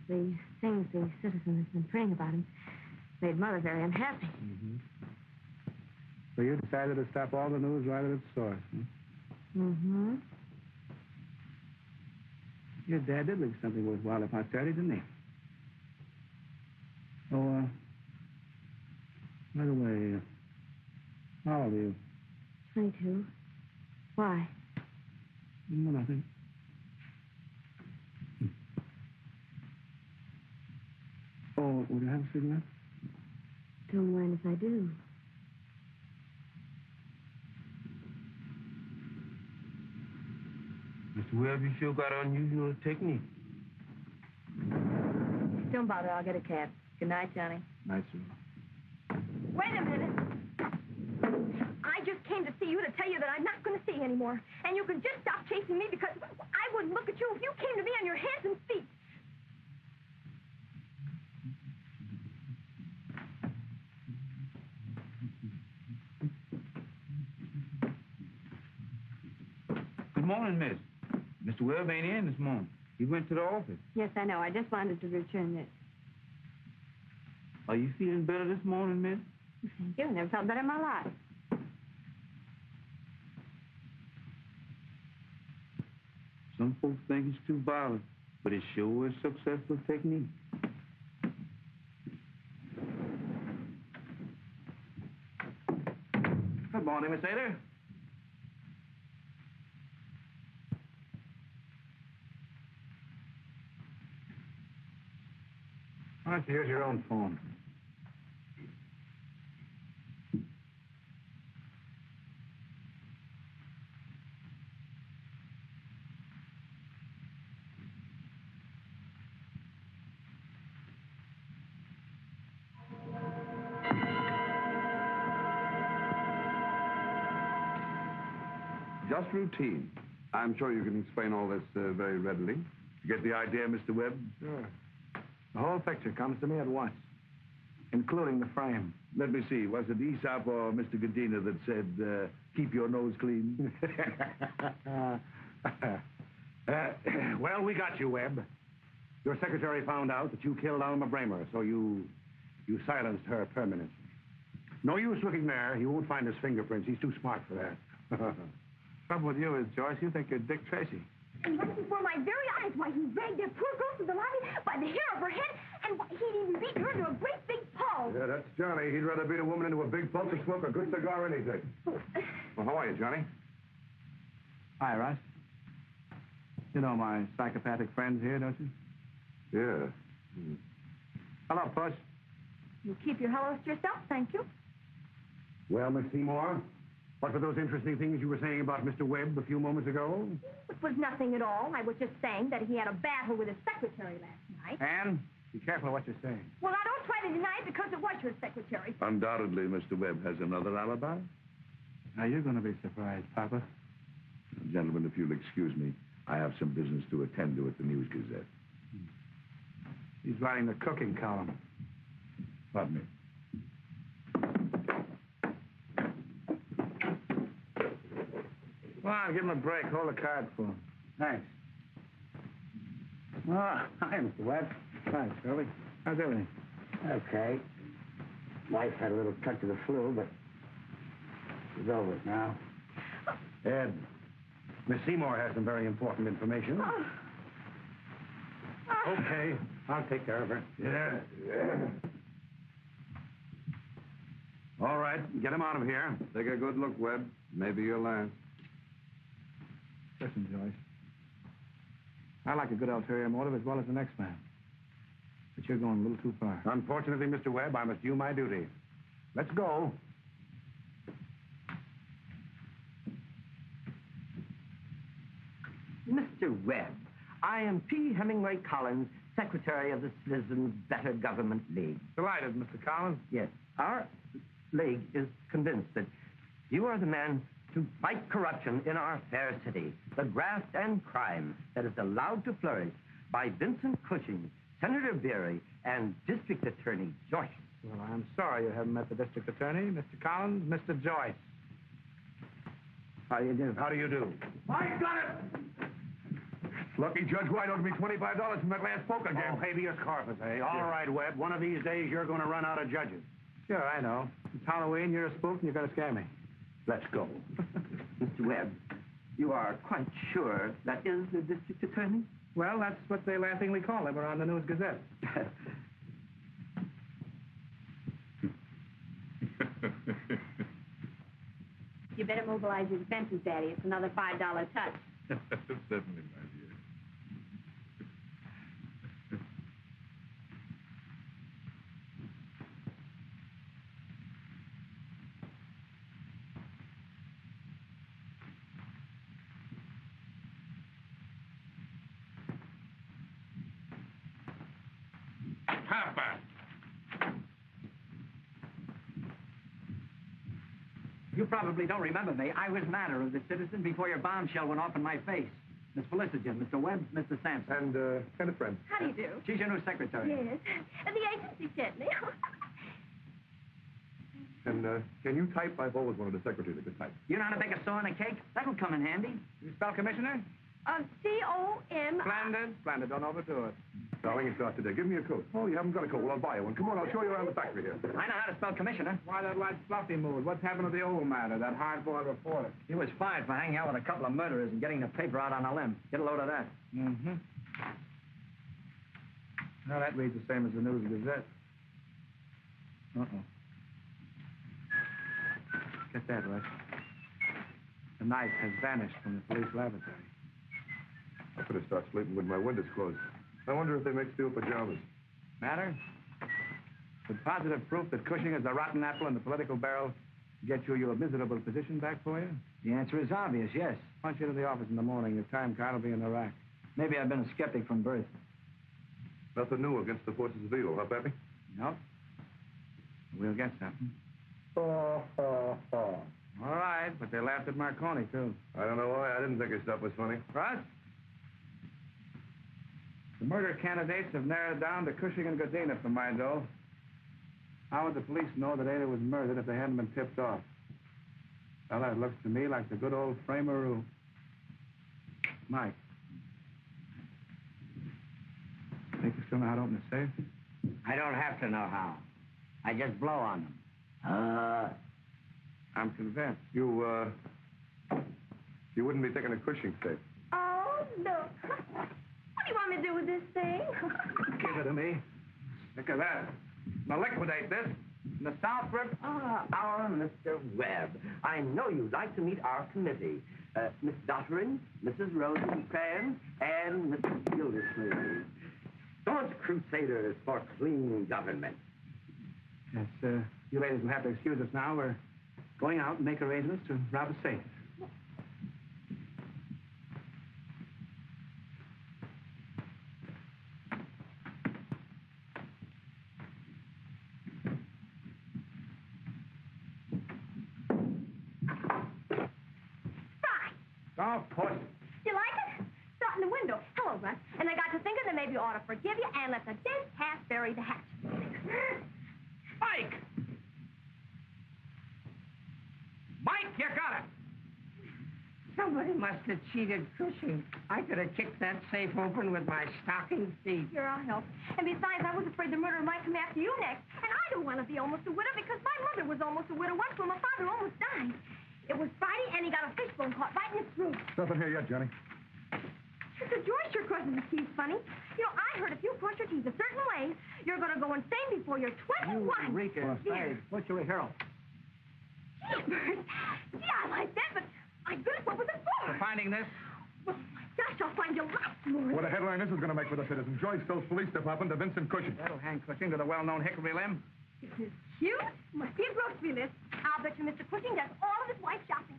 the things the citizen has been praying about him made Mother very unhappy. Mm-hmm. So you decided to stop all the news right at its source, huh? Mm-hmm. Your dad did leave something worthwhile up on Saturday, didn't he? Oh, by the way, how old are you? 22. Why? No, nothing. Oh, would you have a cigarette? Don't mind if I do. Mr. Webb, you sure got unusual technique. Don't bother. I'll get a cab. Good night, Johnny. Night, sir. Wait a minute. I just came to see you to tell you that I'm not going to see you anymore. And you can just stop chasing me because I wouldn't look at you if you came to me on your hands and feet. Good morning, miss. Mr. Webb ain't in this morning. He went to the office. Yes, I know. I just wanted to return this. Are you feeling better this morning, miss? Thank you. Never felt better in my life. Some folks think it's too violent, but it sure is successful technique. Good morning, Miss Ater. Why don't you use your own phone? Just routine. I'm sure you can explain all this very readily. You get the idea, Mr. Webb? Sure. The whole picture comes to me at once, including the frame. Let me see. Was it Aesop or Mr. Godena that said, keep your nose clean? Well, we got you, Webb. Your secretary found out that you killed Alma Brehmer, so you silenced her permanently. No use looking there. You won't find his fingerprints. He's too smart for that. Trouble with you is, Joyce, you think you're Dick Tracy. And right before my very eyes, why, he dragged that poor girl to the lobby by the hair of her head, and why, he'd even beaten her into a great big pulp. Yeah, that's Johnny. He'd rather beat a woman into a big pulp than smoke a good cigar or anything. Well, how are you, Johnny? Hi, Russ. You know my psychopathic friends here, don't you? Yeah. Hello, Puss. You keep your hellos to yourself, thank you. Well, Miss Seymour, what were those interesting things you were saying about Mr. Webb a few moments ago? It was nothing at all. I was just saying that he had a battle with his secretary last night. Anne, be careful of what you're saying. Well, I don't try to deny it because it was your secretary. Undoubtedly, Mr. Webb has another alibi. Now, you're going to be surprised, Papa. Gentlemen, if you'll excuse me, I have some business to attend to at the News Gazette. He's writing the cooking column. Pardon me. Come on, give him a break. Hold the card for him. Thanks. Oh, hi, Mr. Webb. Hi, Shirley. How's everything? Okay. Wife had a little touch of the flu, but she's over it now. Ed, Miss Seymour has some very important information. Okay, I'll take care of her. Yeah. All right, get him out of here. Take a good look, Webb. Maybe your last. Listen, Joyce. I like a good ulterior motive as well as the next man. But you're going a little too far. Unfortunately, Mr. Webb, I must do my duty. Let's go. Mr. Webb, I am P. Hemingway Collins, Secretary of the Citizens Better Government League. Delighted, Mr. Collins. Yes, our league is convinced that you are the man to fight corruption in our fair city, the graft and crime that is allowed to flourish by Vincent Cushing, Senator Beery, and District Attorney Joyce. Well, I'm sorry you haven't met the district attorney, Mr. Collins, Mr. Joyce. How do you do? How do you do? I got it! Lucky Judge White owed me $25 from that last poker game. Oh, habeas corpus, eh? All right, Webb. One of these days, you're going to run out of judges. Sure, I know. It's Halloween, you're a spook, and you're going to scare me. Let's go. Mr. Webb, You are quite sure that is the district attorney? Well, that's what they laughingly call him around the News Gazette. You better mobilize your expenses, Daddy. It's another $5 touch. Certainly, my dear. Papa! You probably don't remember me. I was matter of the citizen before your bombshell went off in my face. Miss Vlissingen, Mr. Webb, Mr. Sampson. And a friend. How do you do? She's your new secretary. Yes. And the agency sent me. And can you type? I've always wanted a secretary that could type. You know how to make a saw and a cake? That'll come in handy. You spell commissioner? C-O-M... Splendid. Don't overdo it. Darling, it's not today. Give me a coat. Oh, you haven't got a coat. Well, I'll buy you one. Come on, I'll show you around the factory here. I know how to spell commissioner. Why that light fluffy mood? What's happened to the old matter, that hard-boiled reporter? He was fired for hanging out with a couple of murderers and getting the paper out on a limb. Get a load of that. Mm-hmm. Now, that reads the same as the News Gazette. Uh-oh. Get that, Russ. The knife has vanished from the police laboratory. I better start sleeping with my windows closed. I wonder if they make steel pajamas. Matter? Would positive proof that Cushing is a rotten apple in the political barrel get you your miserable position back for you? The answer is obvious, yes. Punch into the office in the morning. Your time card will be in the rack. Maybe I've been a skeptic from birth. Nothing new against the forces of evil, huh, Pappy? No. We'll get something. All right, but they laughed at Marconi, too. I don't know why. I didn't think his stuff was funny. Russ? The murder candidates have narrowed down to Cushing and Godena for my dough. How would the police know that Ater was murdered if they hadn't been tipped off? Well, that looks to me like the good old framer rule. Mike. Think you still know how to open the safe? I don't have to know how. I just blow on them. I'm convinced. You wouldn't be taking a Cushing safe. Oh, look. What do you want me to do with this thing? Give it to me. Look at that. Now liquidate this. In the South River. Our Mr. Webb. I know you'd like to meet our committee. Miss Dottering, Mrs. Rosencrantz, and Mrs. Gildersleeve. Staunch crusaders for clean government. Yes, you ladies will have to excuse us now. We're going out and make arrangements to rob a safe. Oh, puss. You like it? Start in the window. Hello, Russ. And I got to thinking that maybe you ought to forgive you and let the dead cat bury the hatchet. Mike! Mike, you got it! Somebody must have cheated Cushing. I could have kicked that safe open with my stocking feet. Here, I'll help. And besides, I was afraid the murderer might come after you next. And I don't want to be almost a widow because my mother was almost a widow once when my father almost died. It was Friday, and he got a fishbone caught right in his throat. Nothing here yet, Johnny. Mr. George sure crosses his teeth funny. You know, I heard if you cross your teeth a certain way, you're going to go insane before you're 21. Eureka. Hey, what's your hero? Jeepers. Gee, I like that, but my goodness, what was it for? For finding this? Well, my gosh, I'll find you lots more. What a headline this is going to make for the citizen. Joyce tells police department to Vincent Cushing. That'll hang Cushing to the well-known hickory limb. Isn't it cute? Must be a grocery list. I'll bet you Mr. Cushing does all of his wife's shopping.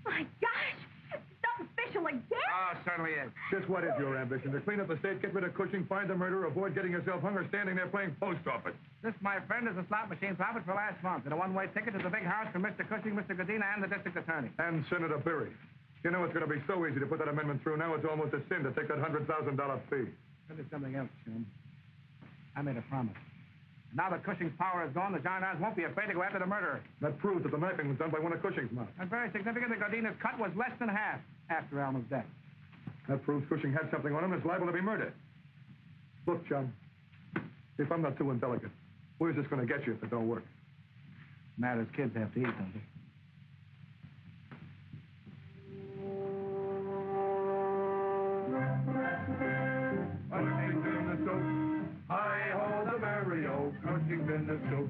My gosh! Something special again? Oh, certainly is. Just what is your ambition? To clean up the state, get rid of Cushing, find the murderer, avoid getting yourself hung or standing there playing post office. This, my friend, is a slot machine profit for last month and a one-way ticket to the big house for Mr. Cushing, Mr. Godena, and the district attorney. And Senator Berry. You know it's going to be so easy to put that amendment through. Now it's almost a sin to take that $100,000 fee. But there's something else, Jim. I made a promise. Now that Cushing's power is gone, the gendarmes won't be afraid to go after the murderer. That proves that the knifing was done by one of Cushing's men. And very significant that Godena's cut was less than half after Alma's death. That proves Cushing had something on him and is liable to be murdered. Look, John, if I'm not too indelicate, where's this going to get you if it don't work? Matters kids have to eat, don't they? Cushing's in the soup. Hi-ho, the merry-o, Cushing's in the soup.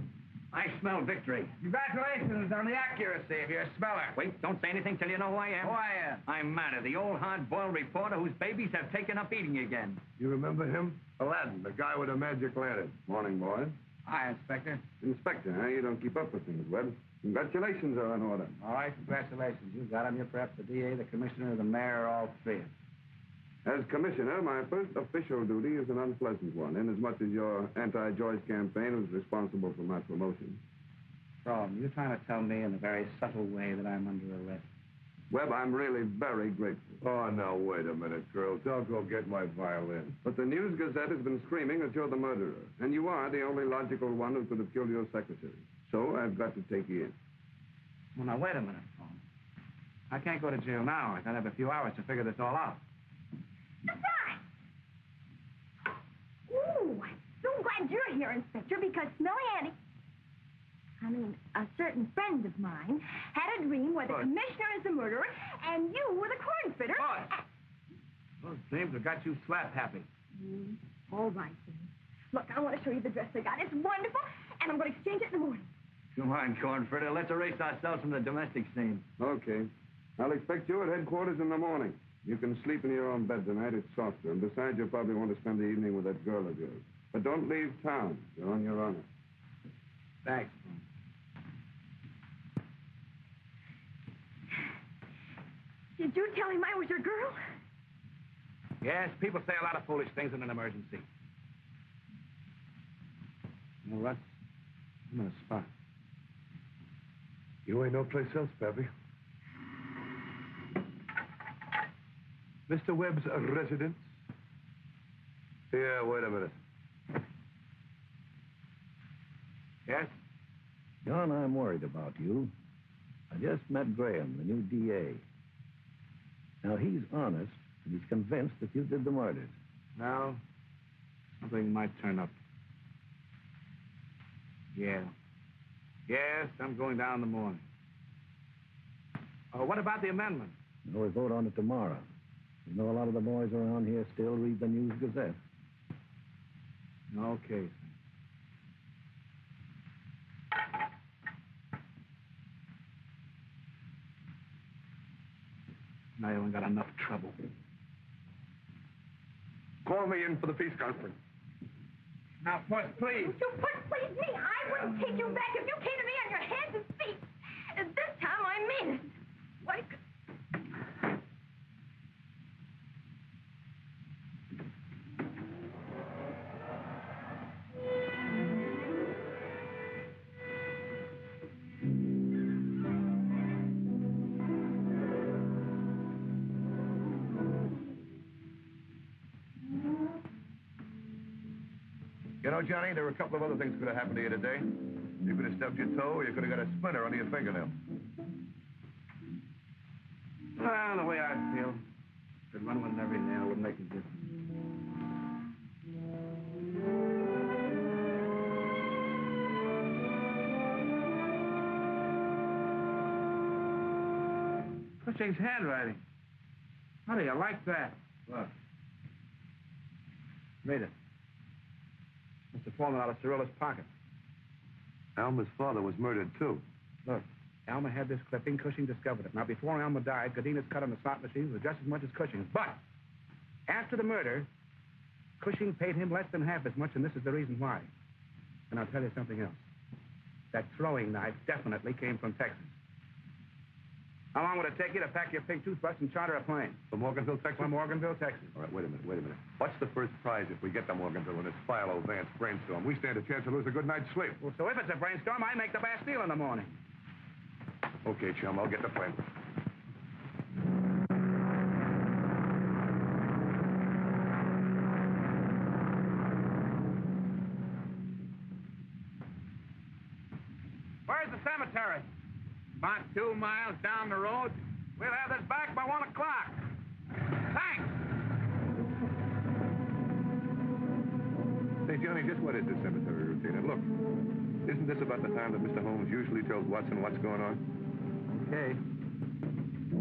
I smell victory. Congratulations on the accuracy of your smeller. Wait, don't say anything till you know who I am. Who I am? I'm Matter, the old hard-boiled reporter whose babies have taken up eating again. You remember him? Aladdin, the guy with the magic lantern. Morning, boy. Hi, Inspector. Inspector, huh? You don't keep up with things, Webb. Congratulations are in order. All right, congratulations. You got him. You're perhaps the DA, the commissioner, the mayor, all three of them. As commissioner, my first official duty is an unpleasant one, inasmuch as your anti-Joyce campaign was responsible for my promotion. Fromm, you're trying to tell me in a very subtle way that I'm under arrest. Webb, I'm really very grateful. Oh, now, wait a minute, girls. I'll go get my violin. But the News Gazette has been screaming that you're the murderer, and you are the only logical one who could have killed your secretary. So I've got to take you in. Well, now, wait a minute, Fromm. I can't go to jail now. I gotta have a few hours to figure this all out. Surprise! Ooh, I'm so glad you're here, Inspector, because a certain friend of mine had a dream where the commissioner is the murderer and you were the corn fitter. Those dreams have got you slap-happy. All right, then. Look, I want to show you the dress I got. It's wonderful, and I'm going to exchange it in the morning. Come on, corn fritter. Let's erase ourselves from the domestic scene. Okay. I'll expect you at headquarters in the morning. You can sleep in your own bed tonight. It's softer. And besides, you'll probably want to spend the evening with that girl of yours. But don't leave town. You're on your honor. Thanks. Did you tell him I was your girl? Yes, people say a lot of foolish things in an emergency. You know, Russ, I'm in a spot. You ain't no place else, Pappy. Mr. Webb's residence? Yeah, wait a minute. Yes? John, I'm worried about you. I just met Graham, the new DA. Now, he's honest, and he's convinced that you did the murders. Well, something might turn up. Yeah. Yes, I'm going down in the morning. Oh, what about the amendment? We'll vote on it tomorrow. You know, a lot of the boys around here still read the News Gazette. Okay. Now you haven't got enough trouble. Call me in for the peace conference. Now, Puss, please. You would please me. I wouldn't take you back if you came to me on your hands and feet. And this time I mean it. What? You know, Johnny, there were a couple of other things that could have happened to you today. You could have stubbed your toe, or you could have got a splinter under your fingernail. Well, the way I feel, could run with every nail would make a difference. Cushing's handwriting. How do you like that? Look. Read it. Must have fallen out of Serilla's pocket. Alma's father was murdered, too. Look, Alma had this clipping. Cushing discovered it. Now, before Alma died, Godena's cut on the slot machine was just as much as Cushing's. But after the murder, Cushing paid him less than half as much, and this is the reason why. And I'll tell you something else. That throwing knife definitely came from Texas. How long would it take you to pack your pink toothbrush and charter a plane? From Morganville, Texas? From Morganville, Texas. All right, wait a minute. What's the first prize if we get to Morganville in this Philo Vance brainstorm? We stand a chance to lose a good night's sleep. Well, so if it's a brainstorm, I make the Bastille in the morning. Okay, chum, I'll get the plane. Where's the cemetery? About 2 miles down the road. We'll have this back by 1 o'clock. Thanks. Hey, Johnny, just what is this cemetery routine? And look, isn't this about the time that Mr. Holmes usually tells Watson what's going on? Okay.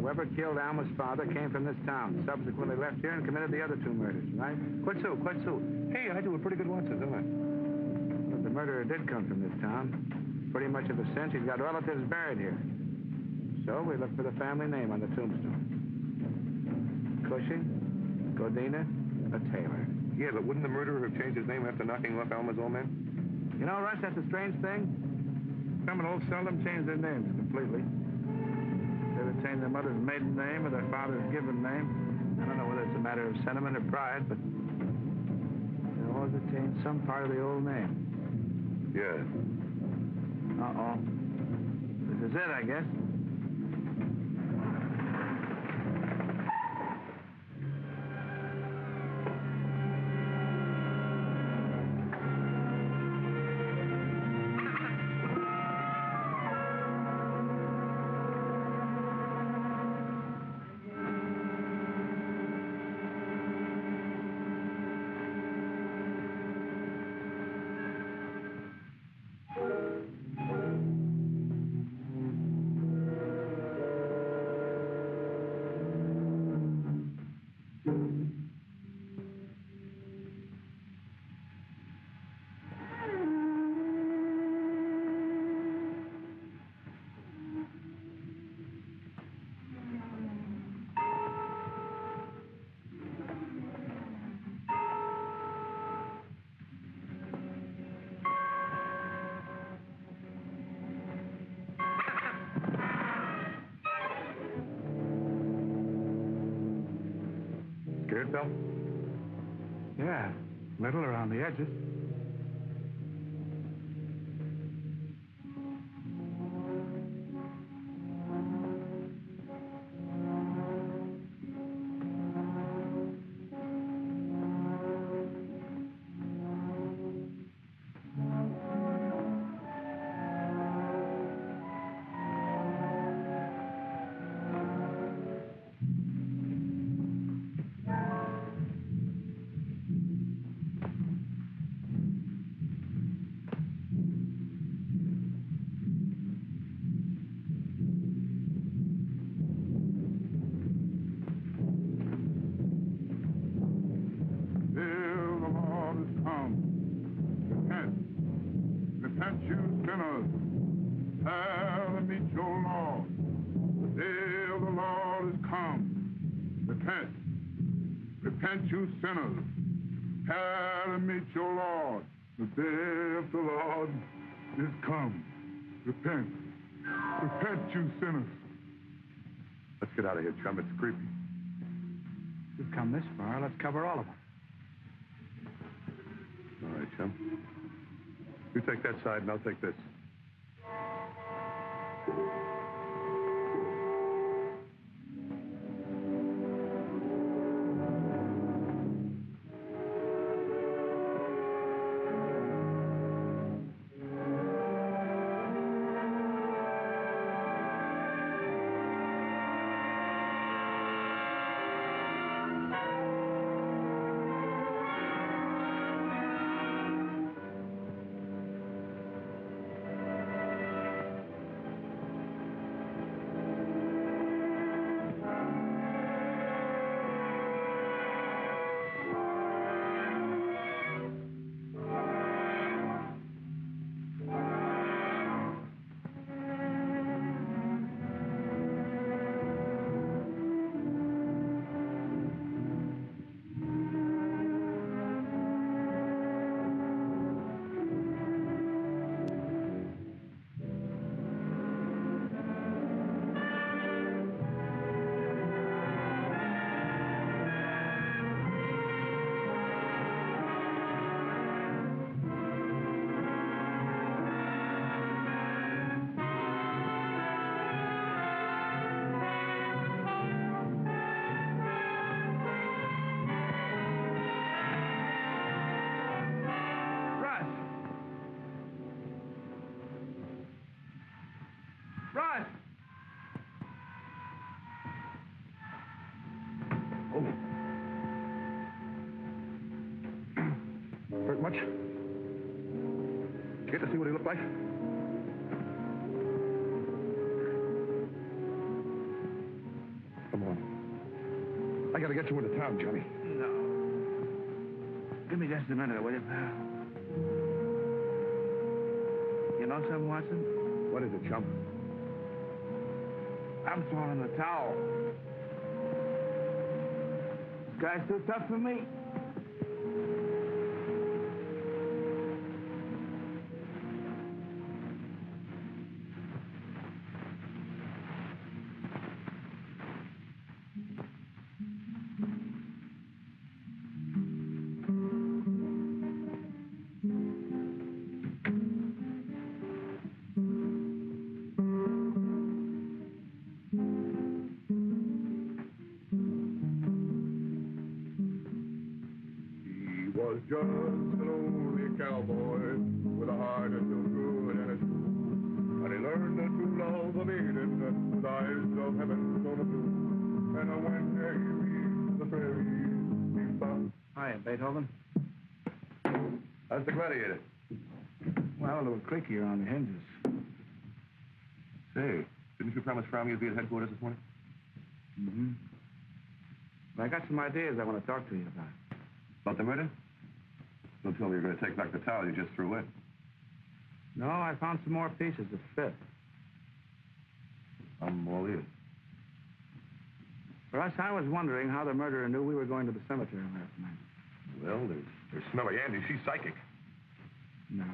Whoever killed Alma's father came from this town, subsequently left here and committed the other two murders, right? Quite so. Hey, I do a pretty good one, don't I? Well, if the murderer did come from this town, pretty much of a sense he's got relatives buried here. So we look for the family name on the tombstone. Cushing, Godena, a Taylor. Yeah, but wouldn't the murderer have changed his name after knocking off Alma's old man? You know, Russ, that's a strange thing. Criminals seldom change their names completely. They retain their mother's maiden name or their father's given name. I don't know whether it's a matter of sentiment or pride, but they always retain some part of the old name. Yeah. Uh-oh. This is it, I guess. Scared, Bill? Yeah, little around the edges. Repent, you sinners. Hail and meet your Lord. The day of the Lord is come. Repent. Repent, you sinners. Let's get out of here, chum. It's creepy. We've come this far. Let's cover all of them. All right, chum. You take that side, and I'll take this. Russ! Oh. Hurt much? Get to see what he looked like? got to get you into town, Johnny. No. Give me just a minute, will you, pal? You know something, Watson? What is it, chump? I'm throwing the towel. This guy's too tough for me. Just a lonely cowboy with a heart that's so good and it's true. And he learned to love the maiden with eyes of heaven so blue. And when he reached the prairie, he found... Hiya, Beethoven. How's the Gladiator? Well, a little creaky around the hinges. Say, didn't you promise Fromm you'd be at headquarters this morning? Mm-hmm. But I got some ideas I want to talk to you about. About the murder? Don't tell me you're going to take back the towel you just threw in. No, I found some more pieces that fit. I'm all ears. Russ, I was wondering how the murderer knew we were going to the cemetery last night. Well, there's Smelly Andy. She's psychic. No.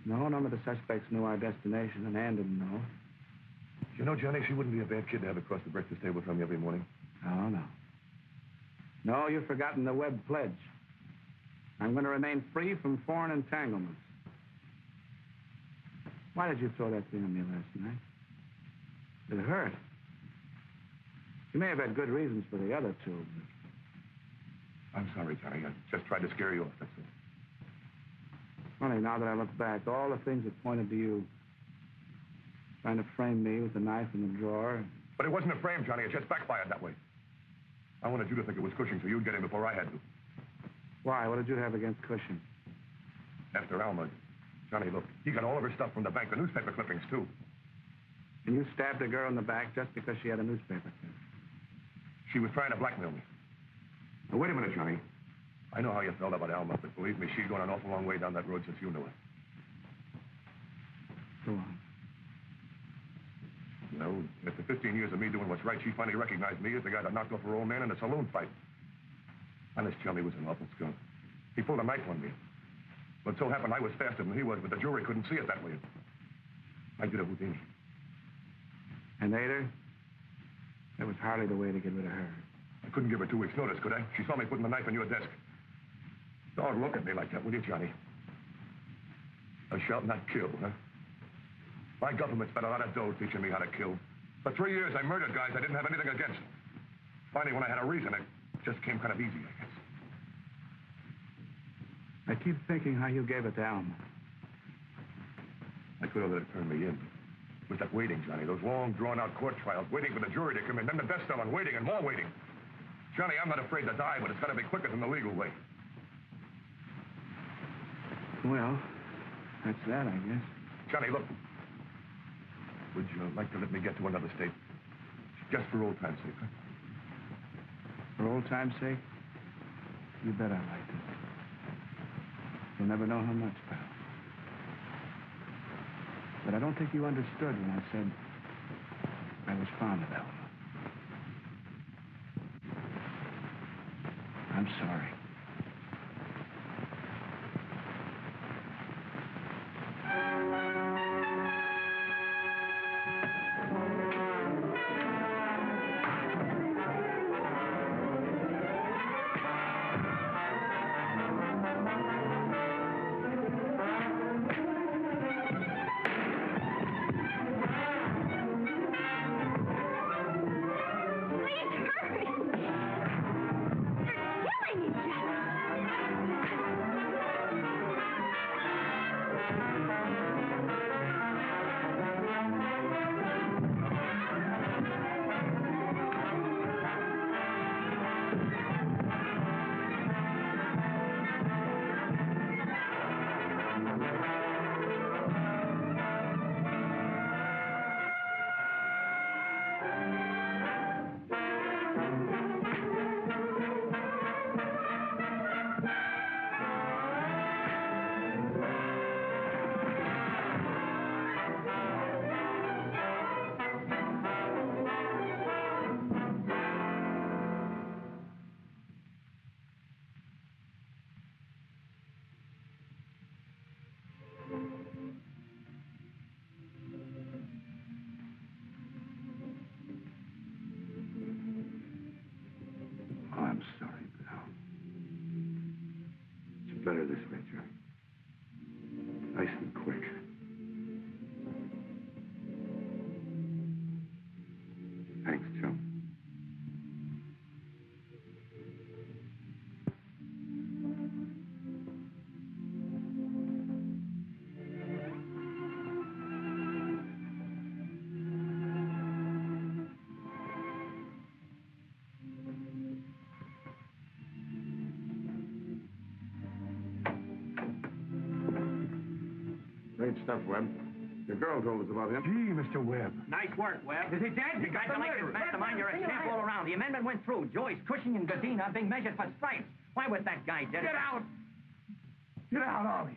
No, none of the suspects knew our destination, and Ann didn't know. You know, Johnny, she wouldn't be a bad kid to have across the breakfast table from you every morning. Oh, no. No, you've forgotten the Webb pledge. I'm going to remain free from foreign entanglements. Why did you throw that thing on me last night? It hurt. You may have had good reasons for the other two, but... I'm sorry, Johnny. I just tried to scare you off, that's all. Funny, now that I look back, all the things that pointed to you. Trying to frame me with the knife in the drawer. But it wasn't a frame, Johnny. It just backfired that way. I wanted you to think it was Cushing so you'd get him before I had to. Why? What did you have against Cushing? After Alma. Johnny, look, he got all of her stuff from the bank, the newspaper clippings, too. And you stabbed a girl in the back just because she had a newspaper clip? She was trying to blackmail me. Now, wait a minute, Johnny. I know how you felt about Alma, but believe me, she's gone an awful long way down that road since you knew her. Go on. Well, after 15 years of me doing what's right, she finally recognized me as the guy that knocked off her old man in a saloon fight. Honest, Johnny was an awful skunk. He pulled a knife on me. But so happened I was faster than he was, but the jury couldn't see it that way. I did a Houdini. And Ater? That was hardly the way to get rid of her. I couldn't give her 2 weeks' notice, could I? She saw me putting the knife on your desk. Don't look at me like that, will you, Johnny? Thou shalt not kill, huh? My government spent a lot of dough teaching me how to kill. For 3 years, I murdered guys I didn't have anything against. Finally, when I had a reason, it just came kind of easy, I guess. I keep thinking how you gave it to Alma. I could have let it turn me in. It was that waiting, Johnny. Those long, drawn-out court trials, waiting for the jury to come in, then the death cell and waiting and more waiting. Johnny, I'm not afraid to die, but it's got to be quicker than the legal way. Well, that's that, I guess. Johnny, look. Would you like to let me get to another state? Just for old time's sake, huh? For old time's sake? You bet I like it. You'll never know how much, pal. But I don't think you understood when I said I was fond of Alma. I'm sorry. Please hurry! You're killing each other! this way, Johnny. Nice and quick. Thanks, chum. Great stuff, Webb. The girl told us about him. Gee, Mr. Webb. Nice work, Webb. Is he dead? You guys are like this mastermind. You're a champ all around. The amendment went through. Joyce, Cushing, and Godena are being measured for stripes. Why was that guy dead? Get out! Get out, all of you.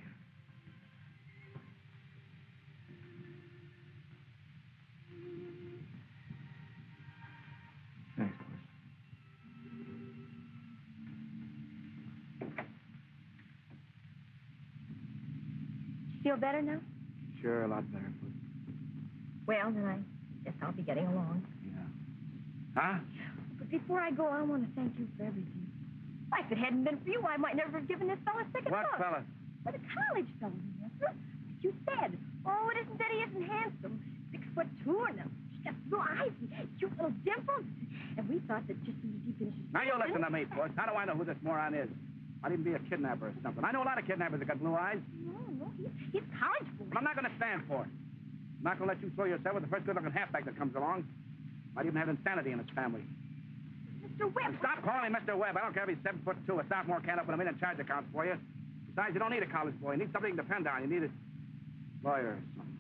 Thanks, boys. Feel better now? Sure, a lot better. Well, then I guess I'll be getting along. Huh? But before I go, I want to thank you for everything. Why, if it hadn't been for you, I might never have given this fellow a second What thought. fella? Well, the college fellow, remember? You said, oh, it isn't that he isn't handsome. 6'2" and he's got blue eyes and cute little dimples. And we thought that just as he finishes... Now, you listen to me, boys. How do I know who this moron is? Might even be a kidnapper or something. I know a lot of kidnappers that got blue eyes. No, he's college boy. But I'm not going to stand for it. I'm not going to let you throw yourself with the first good-looking halfback that comes along. Might even have insanity in his family. Mr. Webb. And stop calling me Mr. Webb. I don't care if he's 7'2". A sophomore can't open a million charge accounts for you. Besides, you don't need a college boy. You need something you can depend on. You need a lawyer or something.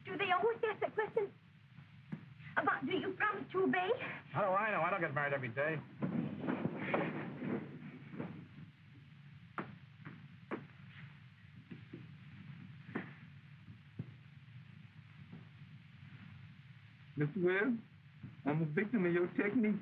Do they always ask that question? About, do you promise to obey? How do I know? I don't get married every day. Mr. Webb, I'm a victim of your technique.